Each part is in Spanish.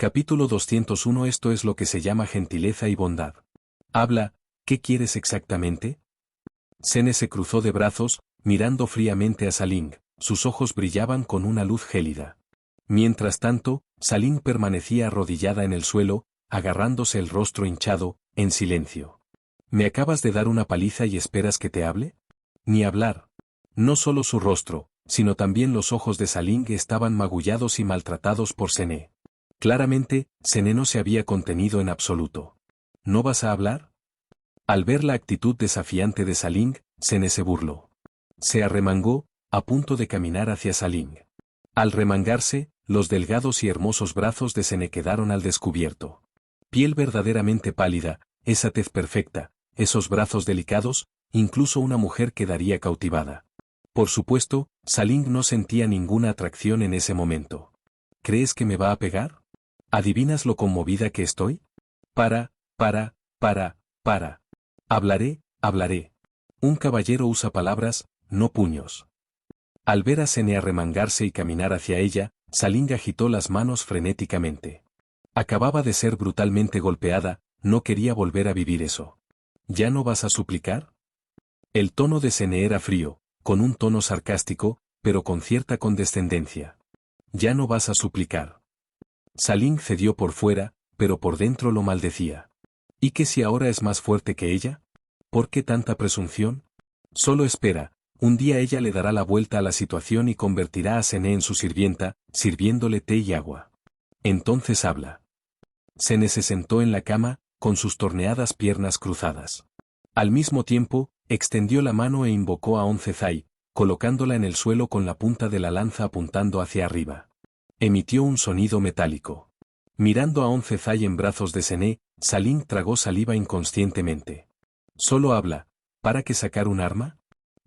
Capítulo 201. Esto es lo que se llama gentileza y bondad. Habla, ¿qué quieres exactamente? Sene se cruzó de brazos, mirando fríamente a Saling, sus ojos brillaban con una luz gélida. Mientras tanto, Saling permanecía arrodillada en el suelo, agarrándose el rostro hinchado, en silencio. ¿Me acabas de dar una paliza y esperas que te hable? Ni hablar. No solo su rostro, sino también los ojos de Saling estaban magullados y maltratados por Sene. Claramente, Sene no se había contenido en absoluto. ¿No vas a hablar? Al ver la actitud desafiante de Saling, Sene se burló. Se arremangó, a punto de caminar hacia Saling. Al remangarse, los delgados y hermosos brazos de Sene quedaron al descubierto. Piel verdaderamente pálida, esa tez perfecta, esos brazos delicados, incluso una mujer quedaría cautivada. Por supuesto, Saling no sentía ninguna atracción en ese momento. ¿Crees que me va a pegar? ¿Adivinas lo conmovida que estoy? Para. Hablaré. Un caballero usa palabras, no puños. Al ver a Sene arremangarse y caminar hacia ella, Saling agitó las manos frenéticamente. Acababa de ser brutalmente golpeada, no quería volver a vivir eso. ¿Ya no vas a suplicar? El tono de Sene era frío, con un tono sarcástico, pero con cierta condescendencia. ¿Ya no vas a suplicar? Saling cedió por fuera, pero por dentro lo maldecía. ¿Y qué si ahora es más fuerte que ella? ¿Por qué tanta presunción? Solo espera, un día ella le dará la vuelta a la situación y convertirá a Sene en su sirvienta, sirviéndole té y agua. Entonces habla. Sene se sentó en la cama, con sus torneadas piernas cruzadas. Al mismo tiempo, extendió la mano e invocó a Oncezai, colocándola en el suelo con la punta de la lanza apuntando hacia arriba. Emitió un sonido metálico. Mirando a Oncezai en brazos de Sene, Saling tragó saliva inconscientemente. Solo habla, ¿para qué sacar un arma?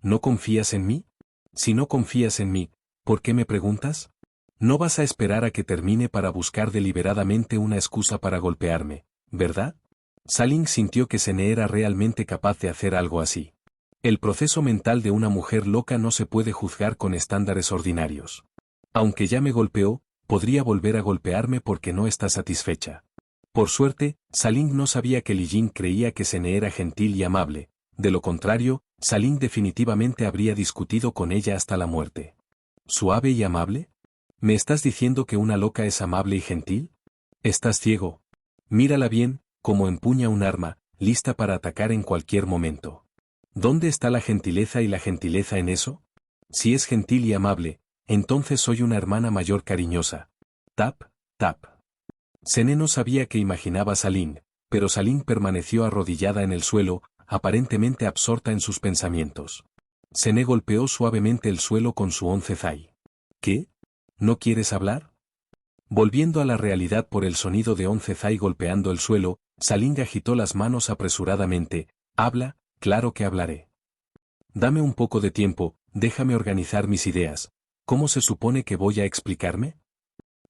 ¿No confías en mí? Si no confías en mí, ¿por qué me preguntas? No vas a esperar a que termine para buscar deliberadamente una excusa para golpearme, ¿verdad? Saling sintió que Sene era realmente capaz de hacer algo así. El proceso mental de una mujer loca no se puede juzgar con estándares ordinarios. Aunque ya me golpeó, podría volver a golpearme porque no está satisfecha. Por suerte, Saling no sabía que Li Jin creía que Sene era gentil y amable, de lo contrario, Saling definitivamente habría discutido con ella hasta la muerte. ¿Suave y amable? ¿Me estás diciendo que una loca es amable y gentil? Estás ciego. Mírala bien, como empuña un arma, lista para atacar en cualquier momento. ¿Dónde está la gentileza y la gentileza en eso? Si es gentil y amable, entonces soy una hermana mayor cariñosa. Tap. Sene no sabía qué imaginaba Saling, pero Saling permaneció arrodillada en el suelo, aparentemente absorta en sus pensamientos. Sene golpeó suavemente el suelo con su Oncezai. ¿Qué? ¿No quieres hablar? Volviendo a la realidad por el sonido de Oncezai golpeando el suelo, Saling agitó las manos apresuradamente. Habla, claro que hablaré. Dame un poco de tiempo, déjame organizar mis ideas. ¿Cómo se supone que voy a explicarme?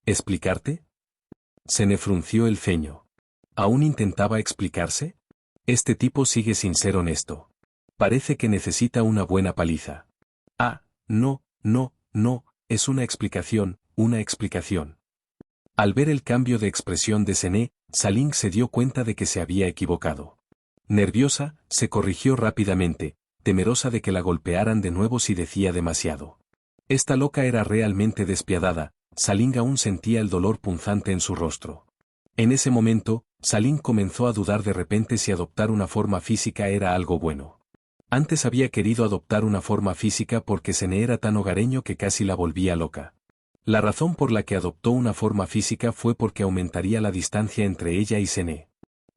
¿Explicarte? Sene frunció el ceño. ¿Aún intentaba explicarse? Este tipo sigue sin ser honesto. Parece que necesita una buena paliza. Ah, no, es una explicación. Al ver el cambio de expresión de Sene, Saling se dio cuenta de que se había equivocado. Nerviosa, se corrigió rápidamente, temerosa de que la golpearan de nuevo si decía demasiado. Esta loca era realmente despiadada. Saling aún sentía el dolor punzante en su rostro. En ese momento, Saling comenzó a dudar de repente si adoptar una forma física era algo bueno. Antes había querido adoptar una forma física porque Sene era tan hogareño que casi la volvía loca. La razón por la que adoptó una forma física fue porque aumentaría la distancia entre ella y Sene.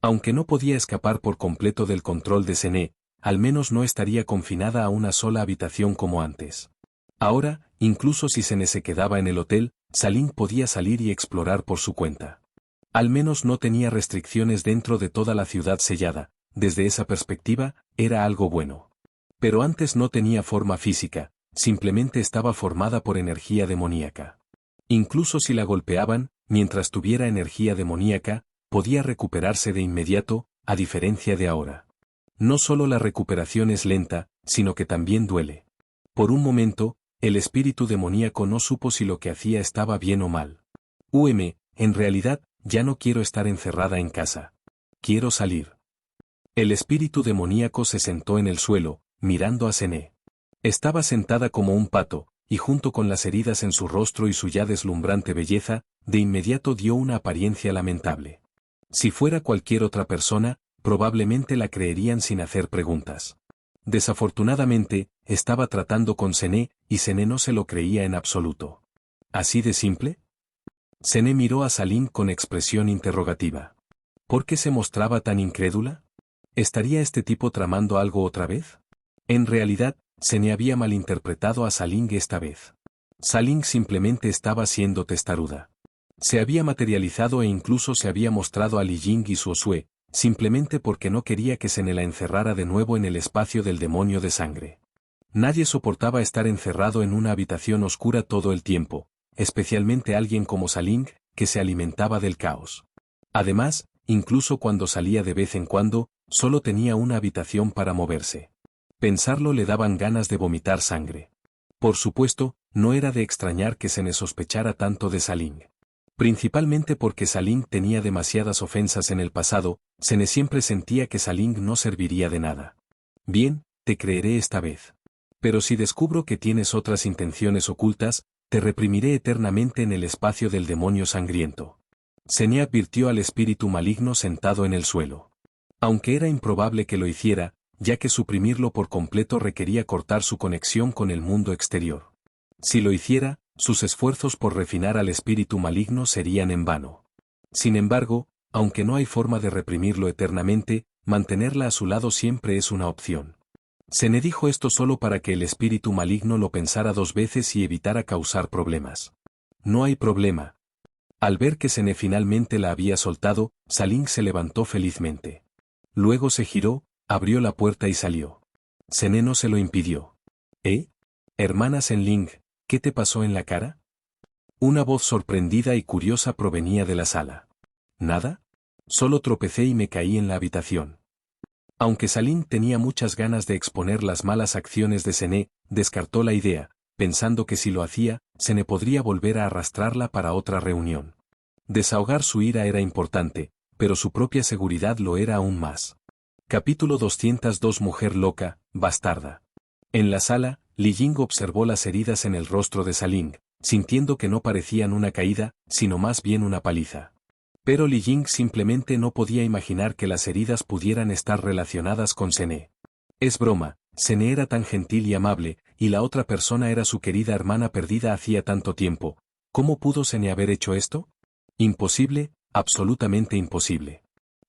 Aunque no podía escapar por completo del control de Sene, al menos no estaría confinada a una sola habitación como antes. Ahora, incluso si Sene se quedaba en el hotel, Saling podía salir y explorar por su cuenta. Al menos no tenía restricciones dentro de toda la ciudad sellada, desde esa perspectiva, era algo bueno. Pero antes no tenía forma física, simplemente estaba formada por energía demoníaca. Incluso si la golpeaban, mientras tuviera energía demoníaca, podía recuperarse de inmediato, a diferencia de ahora. No solo la recuperación es lenta, sino que también duele. Por un momento, el espíritu demoníaco no supo si lo que hacía estaba bien o mal. En realidad, ya no quiero estar encerrada en casa. Quiero salir. El espíritu demoníaco se sentó en el suelo, mirando a Cené. Estaba sentada como un pato, y junto con las heridas en su rostro y su ya deslumbrante belleza, de inmediato dio una apariencia lamentable. Si fuera cualquier otra persona, probablemente la creerían sin hacer preguntas. Desafortunadamente, estaba tratando con Cené, y Cené no se lo creía en absoluto. ¿Así de simple? Cené miró a Salim con expresión interrogativa. ¿Por qué se mostraba tan incrédula? ¿Estaría este tipo tramando algo otra vez? En realidad, Cené había malinterpretado a Saling esta vez. Saling simplemente estaba siendo testaruda. Se había materializado e incluso se había mostrado a Li Jing y Su Sue, simplemente porque no quería que Cené la encerrara de nuevo en el espacio del demonio de sangre. Nadie soportaba estar encerrado en una habitación oscura todo el tiempo, especialmente alguien como Saling, que se alimentaba del caos. Además, incluso cuando salía de vez en cuando, solo tenía una habitación para moverse. Pensarlo le daban ganas de vomitar sangre. Por supuesto, no era de extrañar que Cené sospechara tanto de Saling. Principalmente porque Saling tenía demasiadas ofensas en el pasado, Cené siempre sentía que Saling no serviría de nada. Bien, te creeré esta vez. Pero si descubro que tienes otras intenciones ocultas, te reprimiré eternamente en el espacio del demonio sangriento. Cené advirtió al espíritu maligno sentado en el suelo. Aunque era improbable que lo hiciera, ya que suprimirlo por completo requería cortar su conexión con el mundo exterior. Si lo hiciera, sus esfuerzos por refinar al espíritu maligno serían en vano. Sin embargo, aunque no hay forma de reprimirlo eternamente, mantenerla a su lado siempre es una opción. Cené dijo esto solo para que el espíritu maligno lo pensara dos veces y evitara causar problemas. No hay problema. Al ver que Cené finalmente la había soltado, Saling se levantó felizmente. Luego se giró, abrió la puerta y salió. Cené no se lo impidió. Hermana Senling, ¿qué te pasó en la cara? Una voz sorprendida y curiosa provenía de la sala. ¿Nada? Solo tropecé y me caí en la habitación. Aunque Saling tenía muchas ganas de exponer las malas acciones de Cené, descartó la idea, pensando que si lo hacía, Cené podría volver a arrastrarla para otra reunión. Desahogar su ira era importante, pero su propia seguridad lo era aún más. Capítulo 202. Mujer loca, bastarda. En la sala, Li Jing observó las heridas en el rostro de Saling, sintiendo que no parecían una caída, sino más bien una paliza. Pero Li Jing simplemente no podía imaginar que las heridas pudieran estar relacionadas con Cené. Es broma, Cené era tan gentil y amable, y la otra persona era su querida hermana perdida hacía tanto tiempo. ¿Cómo pudo Cené haber hecho esto? Imposible, absolutamente imposible.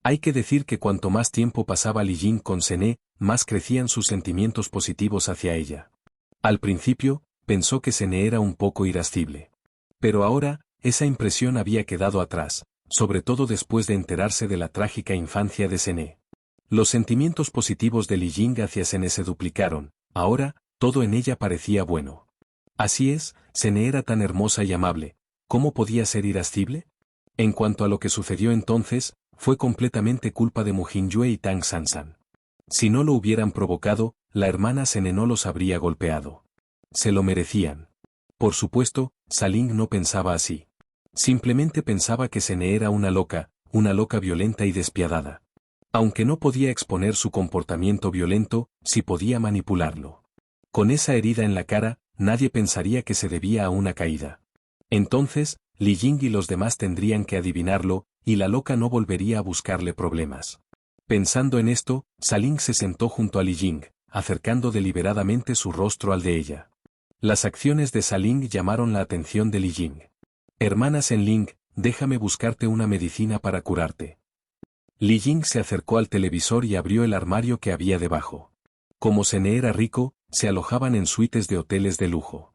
Hay que decir que cuanto más tiempo pasaba Li Jing con Cené, más crecían sus sentimientos positivos hacia ella. Al principio, pensó que Cené era un poco irascible. Pero ahora, esa impresión había quedado atrás, sobre todo después de enterarse de la trágica infancia de Cené. Los sentimientos positivos de Li Jing hacia Cené se duplicaron, ahora, todo en ella parecía bueno. Así es, Cené era tan hermosa y amable, ¿cómo podía ser irascible? En cuanto a lo que sucedió entonces, fue completamente culpa de Mu Jingyue y Tang Sansan. Si no lo hubieran provocado, la hermana Cené no los habría golpeado. Se lo merecían. Por supuesto, Saling no pensaba así. Simplemente pensaba que Cené era una loca violenta y despiadada. Aunque no podía exponer su comportamiento violento, sí podía manipularlo. Con esa herida en la cara, nadie pensaría que se debía a una caída. Entonces, Li Jing y los demás tendrían que adivinarlo, y la loca no volvería a buscarle problemas. Pensando en esto, Saling se sentó junto a Li Jing, acercando deliberadamente su rostro al de ella. Las acciones de Saling llamaron la atención de Li Jing. Hermana Senling, déjame buscarte una medicina para curarte. Li Jing se acercó al televisor y abrió el armario que había debajo. Como Cené era rico, se alojaban en suites de hoteles de lujo.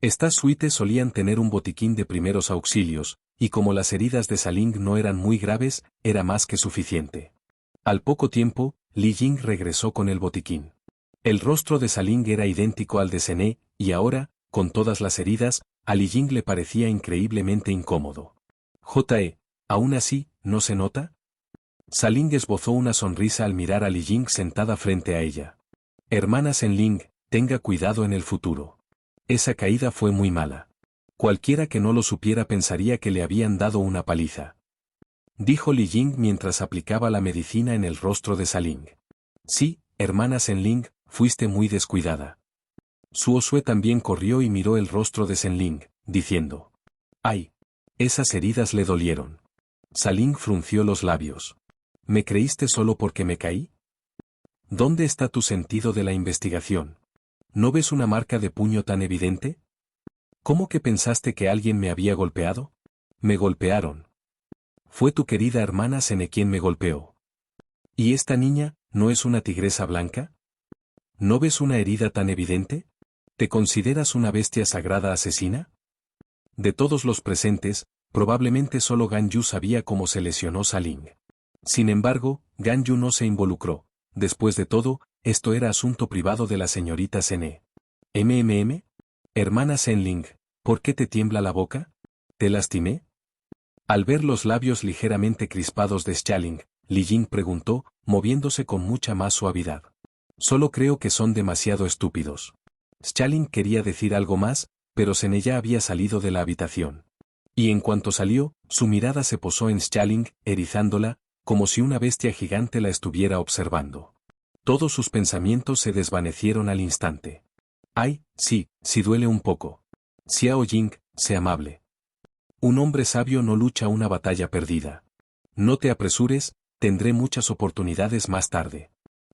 Estas suites solían tener un botiquín de primeros auxilios, y como las heridas de Saling no eran muy graves, era más que suficiente. Al poco tiempo, Li Jing regresó con el botiquín. El rostro de Saling era idéntico al de Cené, y ahora, con todas las heridas, a Li Jing le parecía increíblemente incómodo. ¿Aún así, no se nota? Saling esbozó una sonrisa al mirar a Li Jing sentada frente a ella. Hermana Senling, tenga cuidado en el futuro. Esa caída fue muy mala. Cualquiera que no lo supiera pensaría que le habían dado una paliza. dijo Li Ying mientras aplicaba la medicina en el rostro de Saling. Sí, hermana Zenling, fuiste muy descuidada. Suosue también corrió y miró el rostro de Zenling, diciendo: ¡ay! Esas heridas le dolieron. Saling frunció los labios. ¿Me creíste solo porque me caí? ¿Dónde está tu sentido de la investigación? ¿No ves una marca de puño tan evidente? ¿Cómo que pensaste que alguien me había golpeado? Me golpearon. Fue tu querida hermana Sene quien me golpeó. ¿Y esta niña, no es una tigresa blanca? ¿No ves una herida tan evidente? ¿Te consideras una bestia sagrada asesina? De todos los presentes, probablemente solo Ganyu sabía cómo se lesionó Saling. Sin embargo, Ganyu no se involucró. Después de todo, esto era asunto privado de la señorita Sene. Hermana Zenling, ¿por qué te tiembla la boca? ¿Te lastimé? Al ver los labios ligeramente crispados de Xialing, Li Ying preguntó, moviéndose con mucha más suavidad. Solo creo que son demasiado estúpidos. Xialing quería decir algo más, pero Sene ya había salido de la habitación. Y en cuanto salió, su mirada se posó en Xialing, erizándola, como si una bestia gigante la estuviera observando. Todos sus pensamientos se desvanecieron al instante. Ay, sí duele un poco. Xiao Ying, sé amable. Un hombre sabio no lucha una batalla perdida. No te apresures, tendré muchas oportunidades más tarde.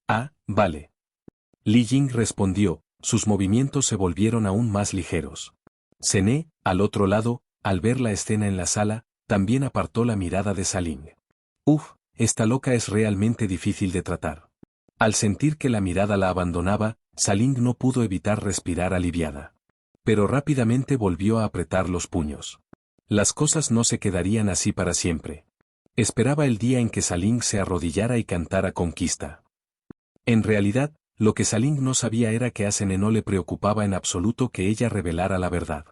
Ah, vale. Li Ying respondió, sus movimientos se volvieron aún más ligeros. Sene, al otro lado, al ver la escena en la sala, también apartó la mirada de Saling. Esta loca es realmente difícil de tratar. Al sentir que la mirada la abandonaba, Saling no pudo evitar respirar aliviada. Pero rápidamente volvió a apretar los puños. Las cosas no se quedarían así para siempre. Esperaba el día en que Saling se arrodillara y cantara conquista. En realidad, lo que Saling no sabía era que a Sene no le preocupaba en absoluto que ella revelara la verdad.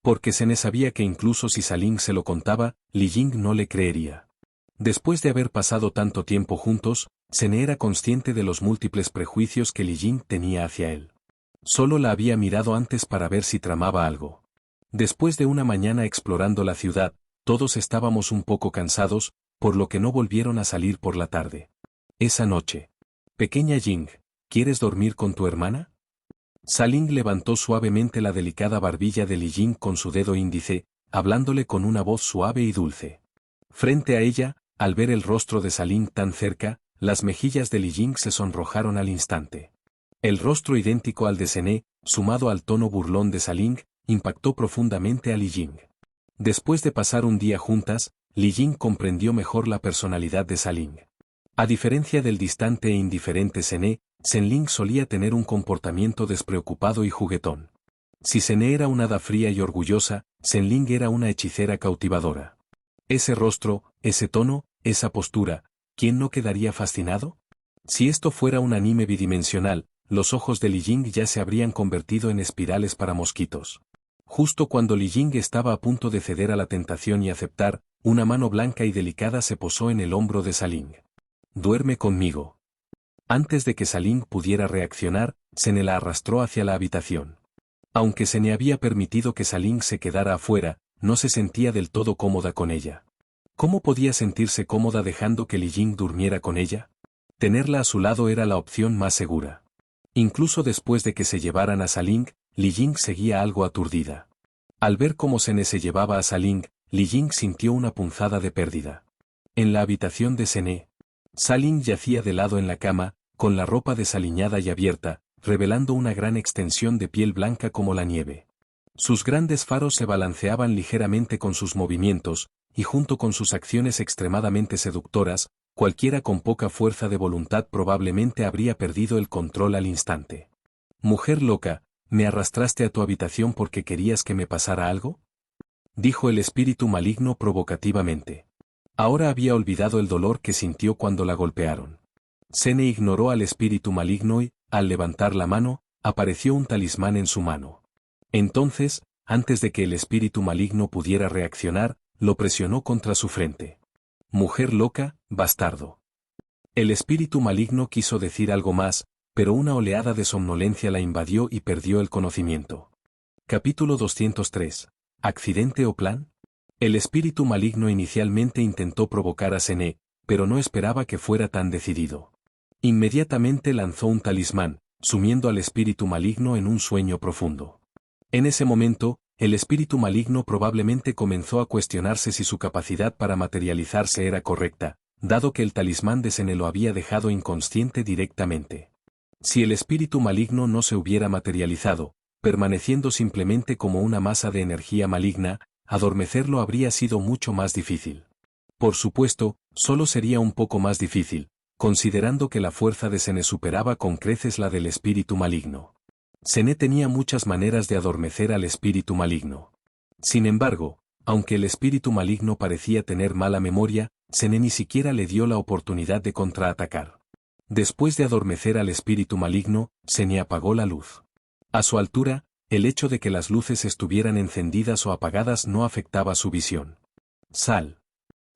Porque Sene sabía que incluso si Saling se lo contaba, Li Ying no le creería. Después de haber pasado tanto tiempo juntos, Sene era consciente de los múltiples prejuicios que Li Ying tenía hacia él. Solo la había mirado antes para ver si tramaba algo. Después de una mañana explorando la ciudad, todos estábamos un poco cansados, por lo que no volvieron a salir por la tarde. Esa noche. Pequeña Ying, ¿quieres dormir con tu hermana? Saling levantó suavemente la delicada barbilla de Li Ying con su dedo índice, hablándole con una voz suave y dulce. Frente a ella, al ver el rostro de Saling tan cerca, las mejillas de Li Ying se sonrojaron al instante. El rostro idéntico al de Sene, sumado al tono burlón de Saling, impactó profundamente a Li Ying. Después de pasar un día juntas, Li Ying comprendió mejor la personalidad de Saling. A diferencia del distante e indiferente Sene, Zenling solía tener un comportamiento despreocupado y juguetón. Si Sene era una hada fría y orgullosa, Zenling era una hechicera cautivadora. Ese rostro, ese tono, esa postura, ¿quién no quedaría fascinado? Si esto fuera un anime bidimensional, los ojos de Li Ying ya se habrían convertido en espirales para mosquitos. Justo cuando Li Ying estaba a punto de ceder a la tentación y aceptar, una mano blanca y delicada se posó en el hombro de Saling. «Duerme conmigo». Antes de que Saling pudiera reaccionar, Sene la arrastró hacia la habitación. Aunque Sene había permitido que Saling se quedara afuera, no se sentía del todo cómoda con ella. ¿Cómo podía sentirse cómoda dejando que Li Ying durmiera con ella? Tenerla a su lado era la opción más segura. Incluso después de que se llevaran a Saling, Li Ying seguía algo aturdida. Al ver cómo Sene se llevaba a Saling, Li Ying sintió una punzada de pérdida. En la habitación de Sene, Saling yacía de lado en la cama, con la ropa desaliñada y abierta, revelando una gran extensión de piel blanca como la nieve. Sus grandes faros se balanceaban ligeramente con sus movimientos, y junto con sus acciones extremadamente seductoras, cualquiera con poca fuerza de voluntad probablemente habría perdido el control al instante. «Mujer loca, ¿me arrastraste a tu habitación porque querías que me pasara algo?», dijo el espíritu maligno provocativamente. Ahora había olvidado el dolor que sintió cuando la golpearon. Sene ignoró al espíritu maligno y, al levantar la mano, apareció un talismán en su mano. Entonces, antes de que el espíritu maligno pudiera reaccionar, lo presionó contra su frente. «Mujer loca, bastardo». El espíritu maligno quiso decir algo más, pero una oleada de somnolencia la invadió y perdió el conocimiento. Capítulo 203. ¿Accidente o plan? El espíritu maligno inicialmente intentó provocar a Sene, pero no esperaba que fuera tan decidido. Inmediatamente lanzó un talismán, sumiendo al espíritu maligno en un sueño profundo. En ese momento, el espíritu maligno probablemente comenzó a cuestionarse si su capacidad para materializarse era correcta, dado que el talismán de Sene lo había dejado inconsciente directamente. Si el espíritu maligno no se hubiera materializado, permaneciendo simplemente como una masa de energía maligna, adormecerlo habría sido mucho más difícil. Por supuesto, solo sería un poco más difícil, considerando que la fuerza de Sene superaba con creces la del espíritu maligno. Sene tenía muchas maneras de adormecer al espíritu maligno. Sin embargo, aunque el espíritu maligno parecía tener mala memoria, Sene ni siquiera le dio la oportunidad de contraatacar. Después de adormecer al espíritu maligno, Sene apagó la luz. A su altura, el hecho de que las luces estuvieran encendidas o apagadas no afectaba su visión. Sal.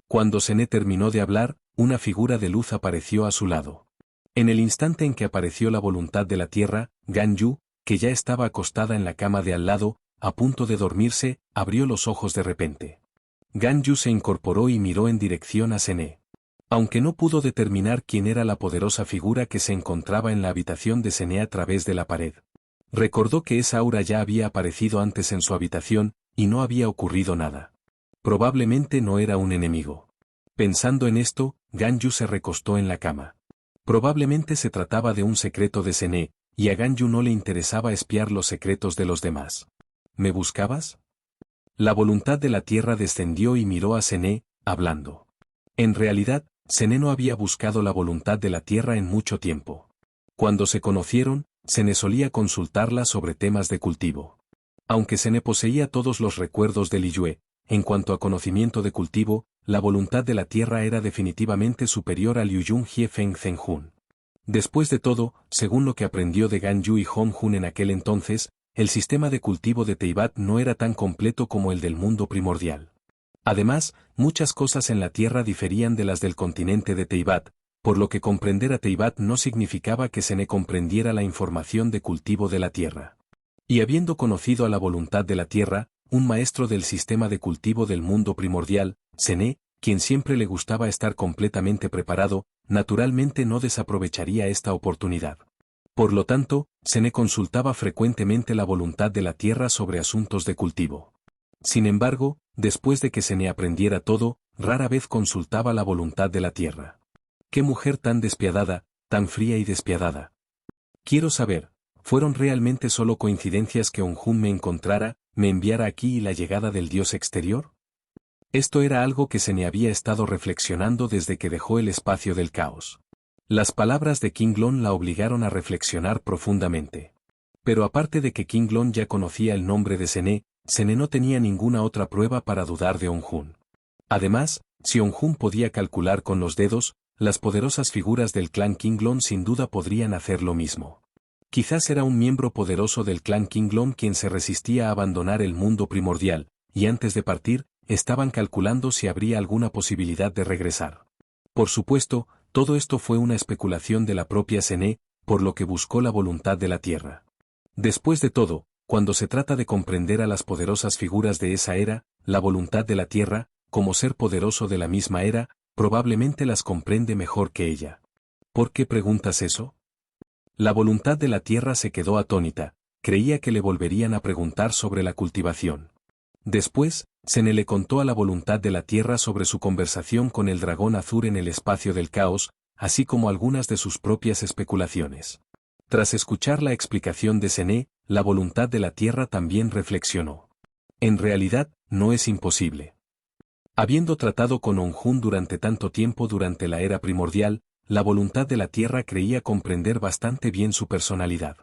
Cuando Sene terminó de hablar, una figura de luz apareció a su lado. En el instante en que apareció la voluntad de la tierra, Ganyu, que ya estaba acostada en la cama de al lado, a punto de dormirse, abrió los ojos de repente. Ganyu se incorporó y miró en dirección a Sene. Aunque no pudo determinar quién era la poderosa figura que se encontraba en la habitación de Sene a través de la pared. Recordó que esa aura ya había aparecido antes en su habitación, y no había ocurrido nada. Probablemente no era un enemigo. Pensando en esto, Ganyu se recostó en la cama. Probablemente se trataba de un secreto de Sene, y a Ganyu no le interesaba espiar los secretos de los demás. ¿Me buscabas? La voluntad de la tierra descendió y miró a Sene, hablando. En realidad, Sene no había buscado la voluntad de la tierra en mucho tiempo. Cuando se conocieron, Sene solía consultarla sobre temas de cultivo. Aunque Sene poseía todos los recuerdos de Liyue, en cuanto a conocimiento de cultivo, la voluntad de la tierra era definitivamente superior a Liuyun Jie Feng Zhenjun. Después de todo, según lo que aprendió de Ganyu y Hongjun en aquel entonces, el sistema de cultivo de Teyvat no era tan completo como el del mundo primordial. Además, muchas cosas en la tierra diferían de las del continente de Teyvat, por lo que comprender a Teyvat no significaba que Sene comprendiera la información de cultivo de la tierra. Y habiendo conocido a la voluntad de la tierra, un maestro del sistema de cultivo del mundo primordial, Sene, quien siempre le gustaba estar completamente preparado, naturalmente no desaprovecharía esta oportunidad. Por lo tanto, Sene consultaba frecuentemente la voluntad de la tierra sobre asuntos de cultivo. Sin embargo, después de que Sene aprendiera todo, rara vez consultaba la voluntad de la tierra. ¡Qué mujer tan despiadada, tan fría y despiadada! Quiero saber, ¿fueron realmente solo coincidencias que Onjun me encontrara, me enviara aquí y la llegada del dios exterior? Esto era algo que Sene había estado reflexionando desde que dejó el espacio del caos. Las palabras de Qinglong la obligaron a reflexionar profundamente. Pero aparte de que Qinglong ya conocía el nombre de Sene, Sene no tenía ninguna otra prueba para dudar de Onjun. Además, si Onjun podía calcular con los dedos, las poderosas figuras del clan Qinglong sin duda podrían hacer lo mismo. Quizás era un miembro poderoso del clan Qinglong quien se resistía a abandonar el mundo primordial, y antes de partir, estaban calculando si habría alguna posibilidad de regresar. Por supuesto, todo esto fue una especulación de la propia Sene, por lo que buscó la voluntad de la tierra. Después de todo, cuando se trata de comprender a las poderosas figuras de esa era, la voluntad de la tierra, como ser poderoso de la misma era, probablemente las comprende mejor que ella. ¿Por qué preguntas eso? La voluntad de la tierra se quedó atónita, creía que le volverían a preguntar sobre la cultivación. Después, Sene le contó a la voluntad de la tierra sobre su conversación con el dragón azul en el espacio del caos, así como algunas de sus propias especulaciones. Tras escuchar la explicación de Sene, la voluntad de la tierra también reflexionó. En realidad, no es imposible. Habiendo tratado con Onjun durante tanto tiempo durante la era primordial, la voluntad de la tierra creía comprender bastante bien su personalidad.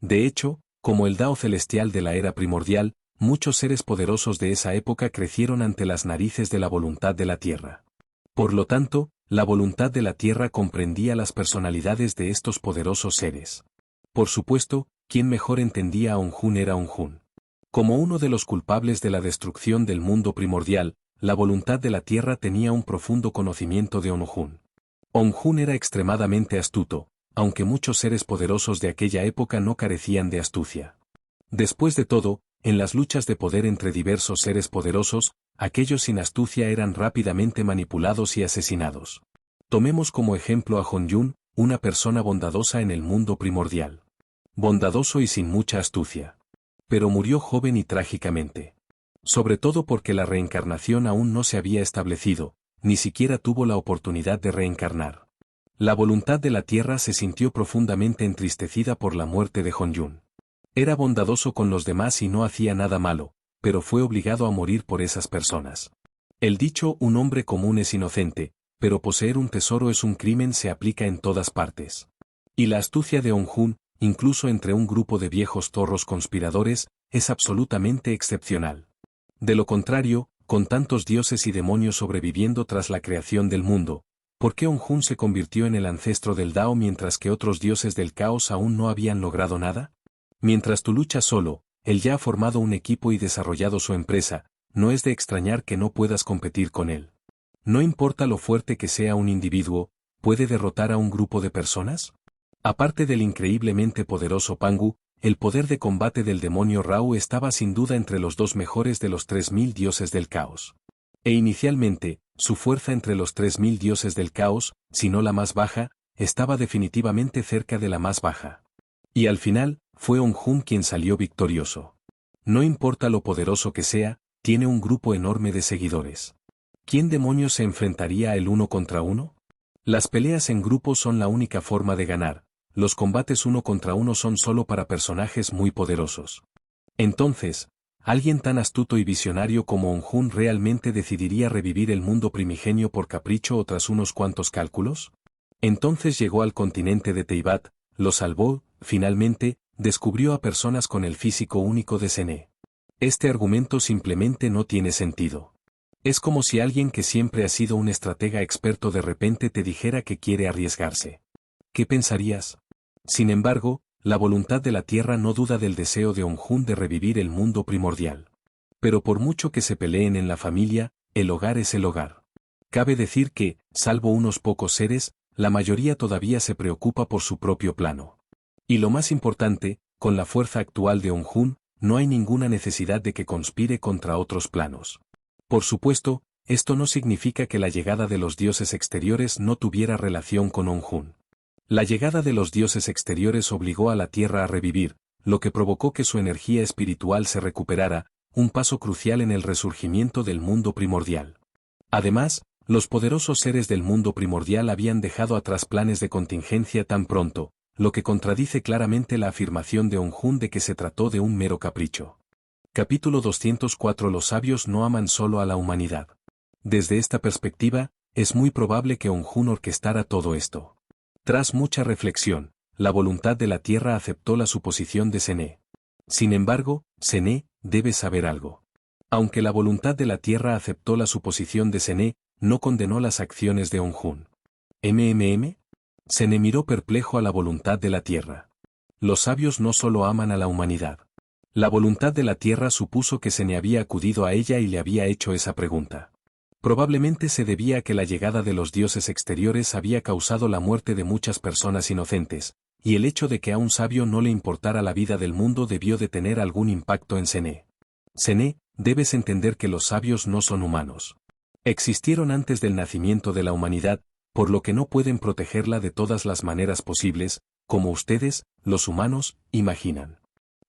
De hecho, como el Dao celestial de la era primordial, muchos seres poderosos de esa época crecieron ante las narices de la voluntad de la tierra. Por lo tanto, la voluntad de la tierra comprendía las personalidades de estos poderosos seres. Por supuesto, quien mejor entendía a Onjun era Onjun. Como uno de los culpables de la destrucción del mundo primordial, la voluntad de la tierra tenía un profundo conocimiento de Onjun. Onjun era extremadamente astuto, aunque muchos seres poderosos de aquella época no carecían de astucia. Después de todo, en las luchas de poder entre diversos seres poderosos, aquellos sin astucia eran rápidamente manipulados y asesinados. Tomemos como ejemplo a Honyun, una persona bondadosa en el mundo primordial. Bondadoso y sin mucha astucia. Pero murió joven y trágicamente. Sobre todo porque la reencarnación aún no se había establecido, ni siquiera tuvo la oportunidad de reencarnar. La voluntad de la tierra se sintió profundamente entristecida por la muerte de Honyun. Era bondadoso con los demás y no hacía nada malo, pero fue obligado a morir por esas personas. El dicho "un hombre común es inocente, pero poseer un tesoro es un crimen" se aplica en todas partes. Y la astucia de Honyun, incluso entre un grupo de viejos zorros conspiradores, es absolutamente excepcional. De lo contrario, con tantos dioses y demonios sobreviviendo tras la creación del mundo, ¿por qué Honyun se convirtió en el ancestro del Dao mientras que otros dioses del caos aún no habían logrado nada? Mientras tú luchas solo, él ya ha formado un equipo y desarrollado su empresa, no es de extrañar que no puedas competir con él. No importa lo fuerte que sea un individuo, ¿puede derrotar a un grupo de personas? Aparte del increíblemente poderoso Pangu, el poder de combate del demonio Rao estaba sin duda entre los dos mejores de los 3000 dioses del caos. E inicialmente, su fuerza entre los 3000 dioses del caos, si no la más baja, estaba definitivamente cerca de la más baja. Y al final, fue Honyun quien salió victorioso. No importa lo poderoso que sea, tiene un grupo enorme de seguidores. ¿Quién demonios se enfrentaría el uno contra uno? Las peleas en grupo son la única forma de ganar, los combates uno contra uno son solo para personajes muy poderosos. Entonces, ¿alguien tan astuto y visionario como Honyun realmente decidiría revivir el mundo primigenio por capricho o tras unos cuantos cálculos? Entonces llegó al continente de Teyvat, lo salvó, finalmente, descubrió a personas con el físico único de Sene. Este argumento simplemente no tiene sentido. Es como si alguien que siempre ha sido un estratega experto de repente te dijera que quiere arriesgarse. ¿Qué pensarías? Sin embargo, la voluntad de la tierra no duda del deseo de Honyun de revivir el mundo primordial. Pero por mucho que se peleen en la familia, el hogar es el hogar. Cabe decir que, salvo unos pocos seres, la mayoría todavía se preocupa por su propio plano. Y lo más importante, con la fuerza actual de Honyun, no hay ninguna necesidad de que conspire contra otros planos. Por supuesto, esto no significa que la llegada de los dioses exteriores no tuviera relación con Honyun. La llegada de los dioses exteriores obligó a la tierra a revivir, lo que provocó que su energía espiritual se recuperara, un paso crucial en el resurgimiento del mundo primordial. Además, los poderosos seres del mundo primordial habían dejado atrás planes de contingencia tan pronto, lo que contradice claramente la afirmación de Honyun de que se trató de un mero capricho. Capítulo 204. Los sabios no aman solo a la humanidad. Desde esta perspectiva, es muy probable que Honyun orquestara todo esto. Tras mucha reflexión, la voluntad de la tierra aceptó la suposición de Sene. Sin embargo, Sene debe saber algo. Aunque la voluntad de la tierra aceptó la suposición de Sene, no condenó las acciones de Honyun. Sene miró perplejo a la voluntad de la tierra. Los sabios no solo aman a la humanidad. La voluntad de la tierra supuso que Sene había acudido a ella y le había hecho esa pregunta. Probablemente se debía a que la llegada de los dioses exteriores había causado la muerte de muchas personas inocentes, y el hecho de que a un sabio no le importara la vida del mundo debió de tener algún impacto en Sene. Sene, debes entender que los sabios no son humanos. Existieron antes del nacimiento de la humanidad, por lo que no pueden protegerla de todas las maneras posibles, como ustedes, los humanos, imaginan.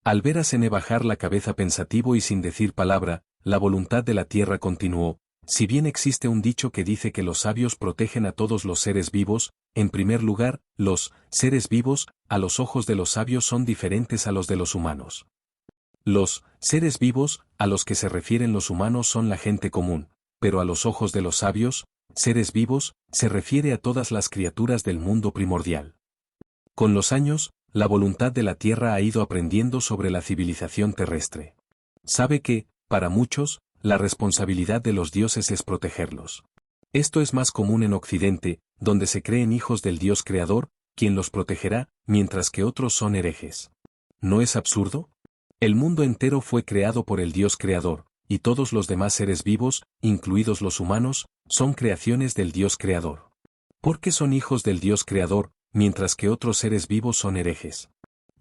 Al ver a Sene bajar la cabeza pensativo y sin decir palabra, la voluntad de la tierra continuó. Si bien existe un dicho que dice que los sabios protegen a todos los seres vivos, en primer lugar, los seres vivos, a los ojos de los sabios son diferentes a los de los humanos. Los seres vivos, a los que se refieren los humanos son la gente común, pero a los ojos de los sabios, seres vivos, se refiere a todas las criaturas del mundo primordial. Con los años, la voluntad de la tierra ha ido aprendiendo sobre la civilización terrestre. Sabe que, para muchos, la responsabilidad de los dioses es protegerlos. Esto es más común en Occidente, donde se creen hijos del Dios creador, quien los protegerá, mientras que otros son herejes. ¿No es absurdo? El mundo entero fue creado por el Dios creador, y todos los demás seres vivos, incluidos los humanos, son creaciones del Dios creador. ¿Por qué son hijos del Dios creador, mientras que otros seres vivos son herejes?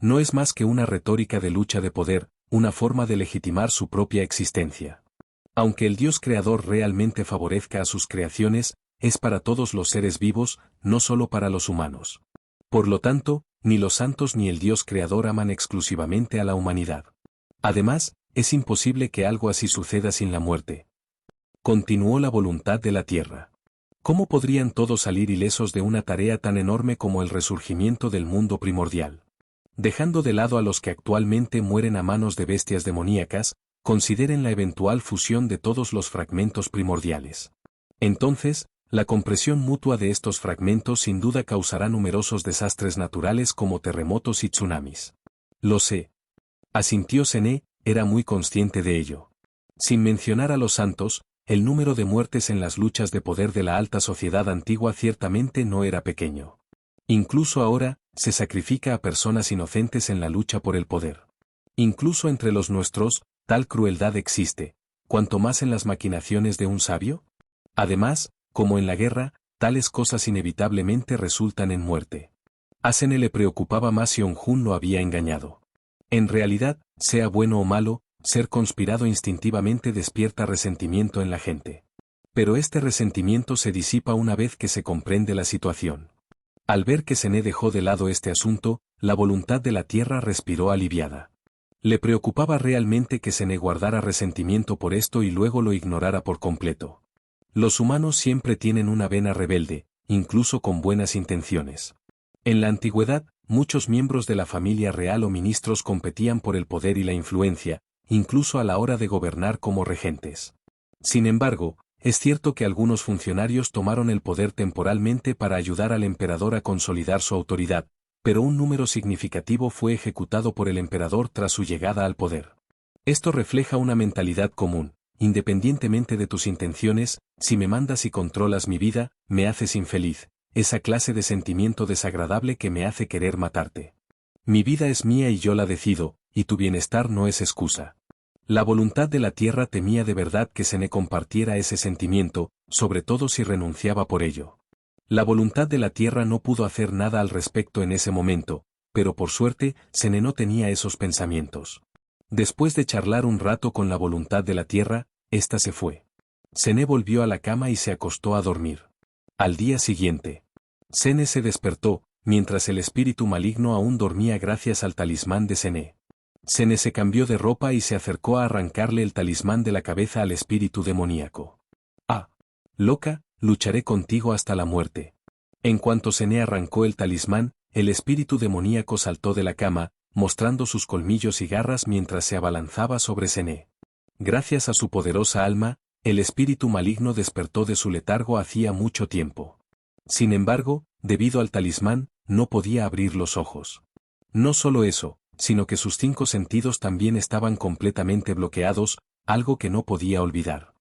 No es más que una retórica de lucha de poder, una forma de legitimar su propia existencia. Aunque el Dios creador realmente favorezca a sus creaciones, es para todos los seres vivos, no solo para los humanos. Por lo tanto, ni los santos ni el Dios creador aman exclusivamente a la humanidad. Además, es imposible que algo así suceda sin la muerte. Continuó la voluntad de la tierra. ¿Cómo podrían todos salir ilesos de una tarea tan enorme como el resurgimiento del mundo primordial? Dejando de lado a los que actualmente mueren a manos de bestias demoníacas, consideren la eventual fusión de todos los fragmentos primordiales. Entonces, la compresión mutua de estos fragmentos sin duda causará numerosos desastres naturales como terremotos y tsunamis. Lo sé. Asintió Zené, era muy consciente de ello. Sin mencionar a los santos, el número de muertes en las luchas de poder de la alta sociedad antigua ciertamente no era pequeño. Incluso ahora, se sacrifica a personas inocentes en la lucha por el poder. Incluso entre los nuestros, tal crueldad existe, cuanto más en las maquinaciones de un sabio. Además, como en la guerra, tales cosas inevitablemente resultan en muerte. A Zené le preocupaba más si Onjun lo había engañado. En realidad, sea bueno o malo, ser conspirado instintivamente despierta resentimiento en la gente. Pero este resentimiento se disipa una vez que se comprende la situación. Al ver que Zené dejó de lado este asunto, la voluntad de la tierra respiró aliviada. Le preocupaba realmente que Zené guardara resentimiento por esto y luego lo ignorara por completo. Los humanos siempre tienen una vena rebelde, incluso con buenas intenciones. En la antigüedad, muchos miembros de la familia real o ministros competían por el poder y la influencia, incluso a la hora de gobernar como regentes. Sin embargo, es cierto que algunos funcionarios tomaron el poder temporalmente para ayudar al emperador a consolidar su autoridad, pero un número significativo fue ejecutado por el emperador tras su llegada al poder. Esto refleja una mentalidad común: independientemente de tus intenciones, si me mandas y controlas mi vida, me haces infeliz, esa clase de sentimiento desagradable que me hace querer matarte. Mi vida es mía y yo la decido, y tu bienestar no es excusa. La voluntad de la tierra temía de verdad que Zené compartiera ese sentimiento, sobre todo si renunciaba por ello. La voluntad de la tierra no pudo hacer nada al respecto en ese momento, pero por suerte, Zené no tenía esos pensamientos. Después de charlar un rato con la voluntad de la tierra, ésta se fue. Zené volvió a la cama y se acostó a dormir. Al día siguiente, Zené se despertó, mientras el espíritu maligno aún dormía gracias al talismán de Zené. Zené se cambió de ropa y se acercó a arrancarle el talismán de la cabeza al espíritu demoníaco. «Ah, loca, lucharé contigo hasta la muerte». En cuanto Zené arrancó el talismán, el espíritu demoníaco saltó de la cama, mostrando sus colmillos y garras mientras se abalanzaba sobre Zené. Gracias a su poderosa alma, el espíritu maligno despertó de su letargo hacía mucho tiempo. Sin embargo, debido al talismán, no podía abrir los ojos. No solo eso, sino que sus 5 sentidos también estaban completamente bloqueados, algo que no podía olvidar.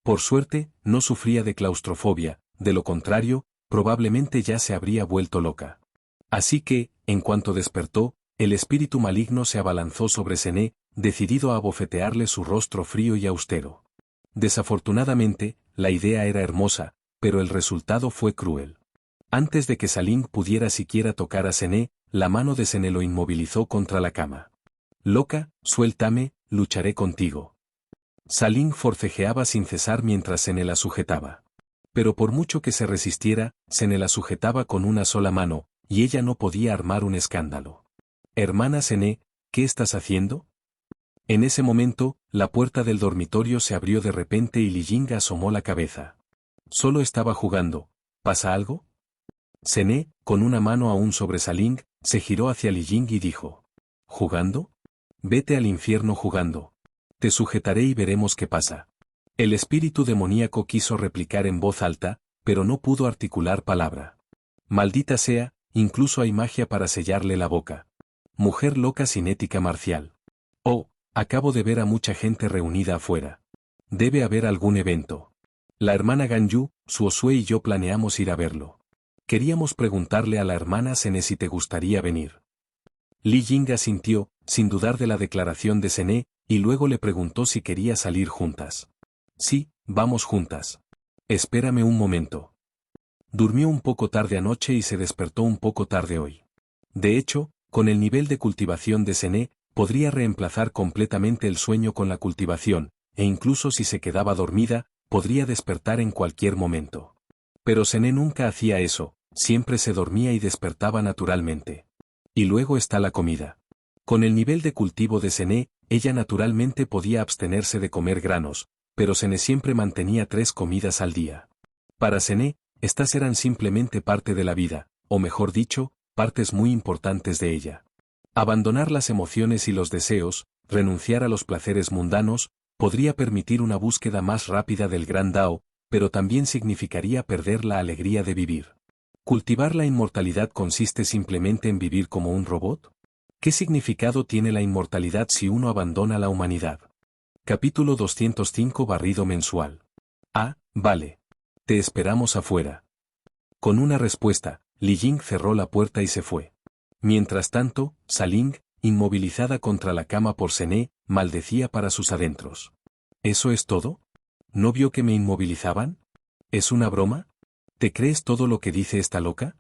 Por suerte, no sufría de claustrofobia, de lo contrario, probablemente ya se habría vuelto loca. Así que, en cuanto despertó, el espíritu maligno se abalanzó sobre Zené, decidido a abofetearle su rostro frío y austero. Desafortunadamente, la idea era hermosa, pero el resultado fue cruel. Antes de que Saling pudiera siquiera tocar a Zené, la mano de Zené lo inmovilizó contra la cama. «Loca, suéltame, lucharé contigo». Saling forcejeaba sin cesar mientras Zené la sujetaba. Pero por mucho que se resistiera, Zené la sujetaba con una sola mano, y ella no podía armar un escándalo. «Hermana Zené, ¿qué estás haciendo?». En ese momento, la puerta del dormitorio se abrió de repente y Li Ying asomó la cabeza. «Solo estaba jugando. ¿Pasa algo?». Zené, con una mano aún sobre Saling, se giró hacia Li Ying y dijo: «¿Jugando? Vete al infierno jugando. Te sujetaré y veremos qué pasa». El espíritu demoníaco quiso replicar en voz alta, pero no pudo articular palabra. «Maldita sea, incluso hay magia para sellarle la boca. Mujer loca sin ética marcial. Oh, acabo de ver a mucha gente reunida afuera. Debe haber algún evento. La hermana Ganyu, Suosue y yo planeamos ir a verlo. Queríamos preguntarle a la hermana Zené si te gustaría venir». Li Ying asintió, sin dudar de la declaración de Zené, y luego le preguntó si quería salir juntas. «Sí, vamos juntas. Espérame un momento». Durmió un poco tarde anoche y se despertó un poco tarde hoy. De hecho, con el nivel de cultivación de Zené, podría reemplazar completamente el sueño con la cultivación, e incluso si se quedaba dormida, podría despertar en cualquier momento. Pero Sené nunca hacía eso, siempre se dormía y despertaba naturalmente. Y luego está la comida. Con el nivel de cultivo de Sené, ella naturalmente podía abstenerse de comer granos, pero Sené siempre mantenía 3 comidas al día. Para Sené, estas eran simplemente parte de la vida, o mejor dicho, partes muy importantes de ella. Abandonar las emociones y los deseos, renunciar a los placeres mundanos, podría permitir una búsqueda más rápida del gran Dao, pero también significaría perder la alegría de vivir. ¿Cultivar la inmortalidad consiste simplemente en vivir como un robot? ¿Qué significado tiene la inmortalidad si uno abandona la humanidad? Capítulo 205 Barrido mensual. Ah, vale. Te esperamos afuera. Con una respuesta, Li Ying cerró la puerta y se fue. Mientras tanto, Saling, inmovilizada contra la cama por Sené, maldecía para sus adentros. ¿Eso es todo? ¿No vio que me inmovilizaban? ¿Es una broma? ¿Te crees todo lo que dice esta loca?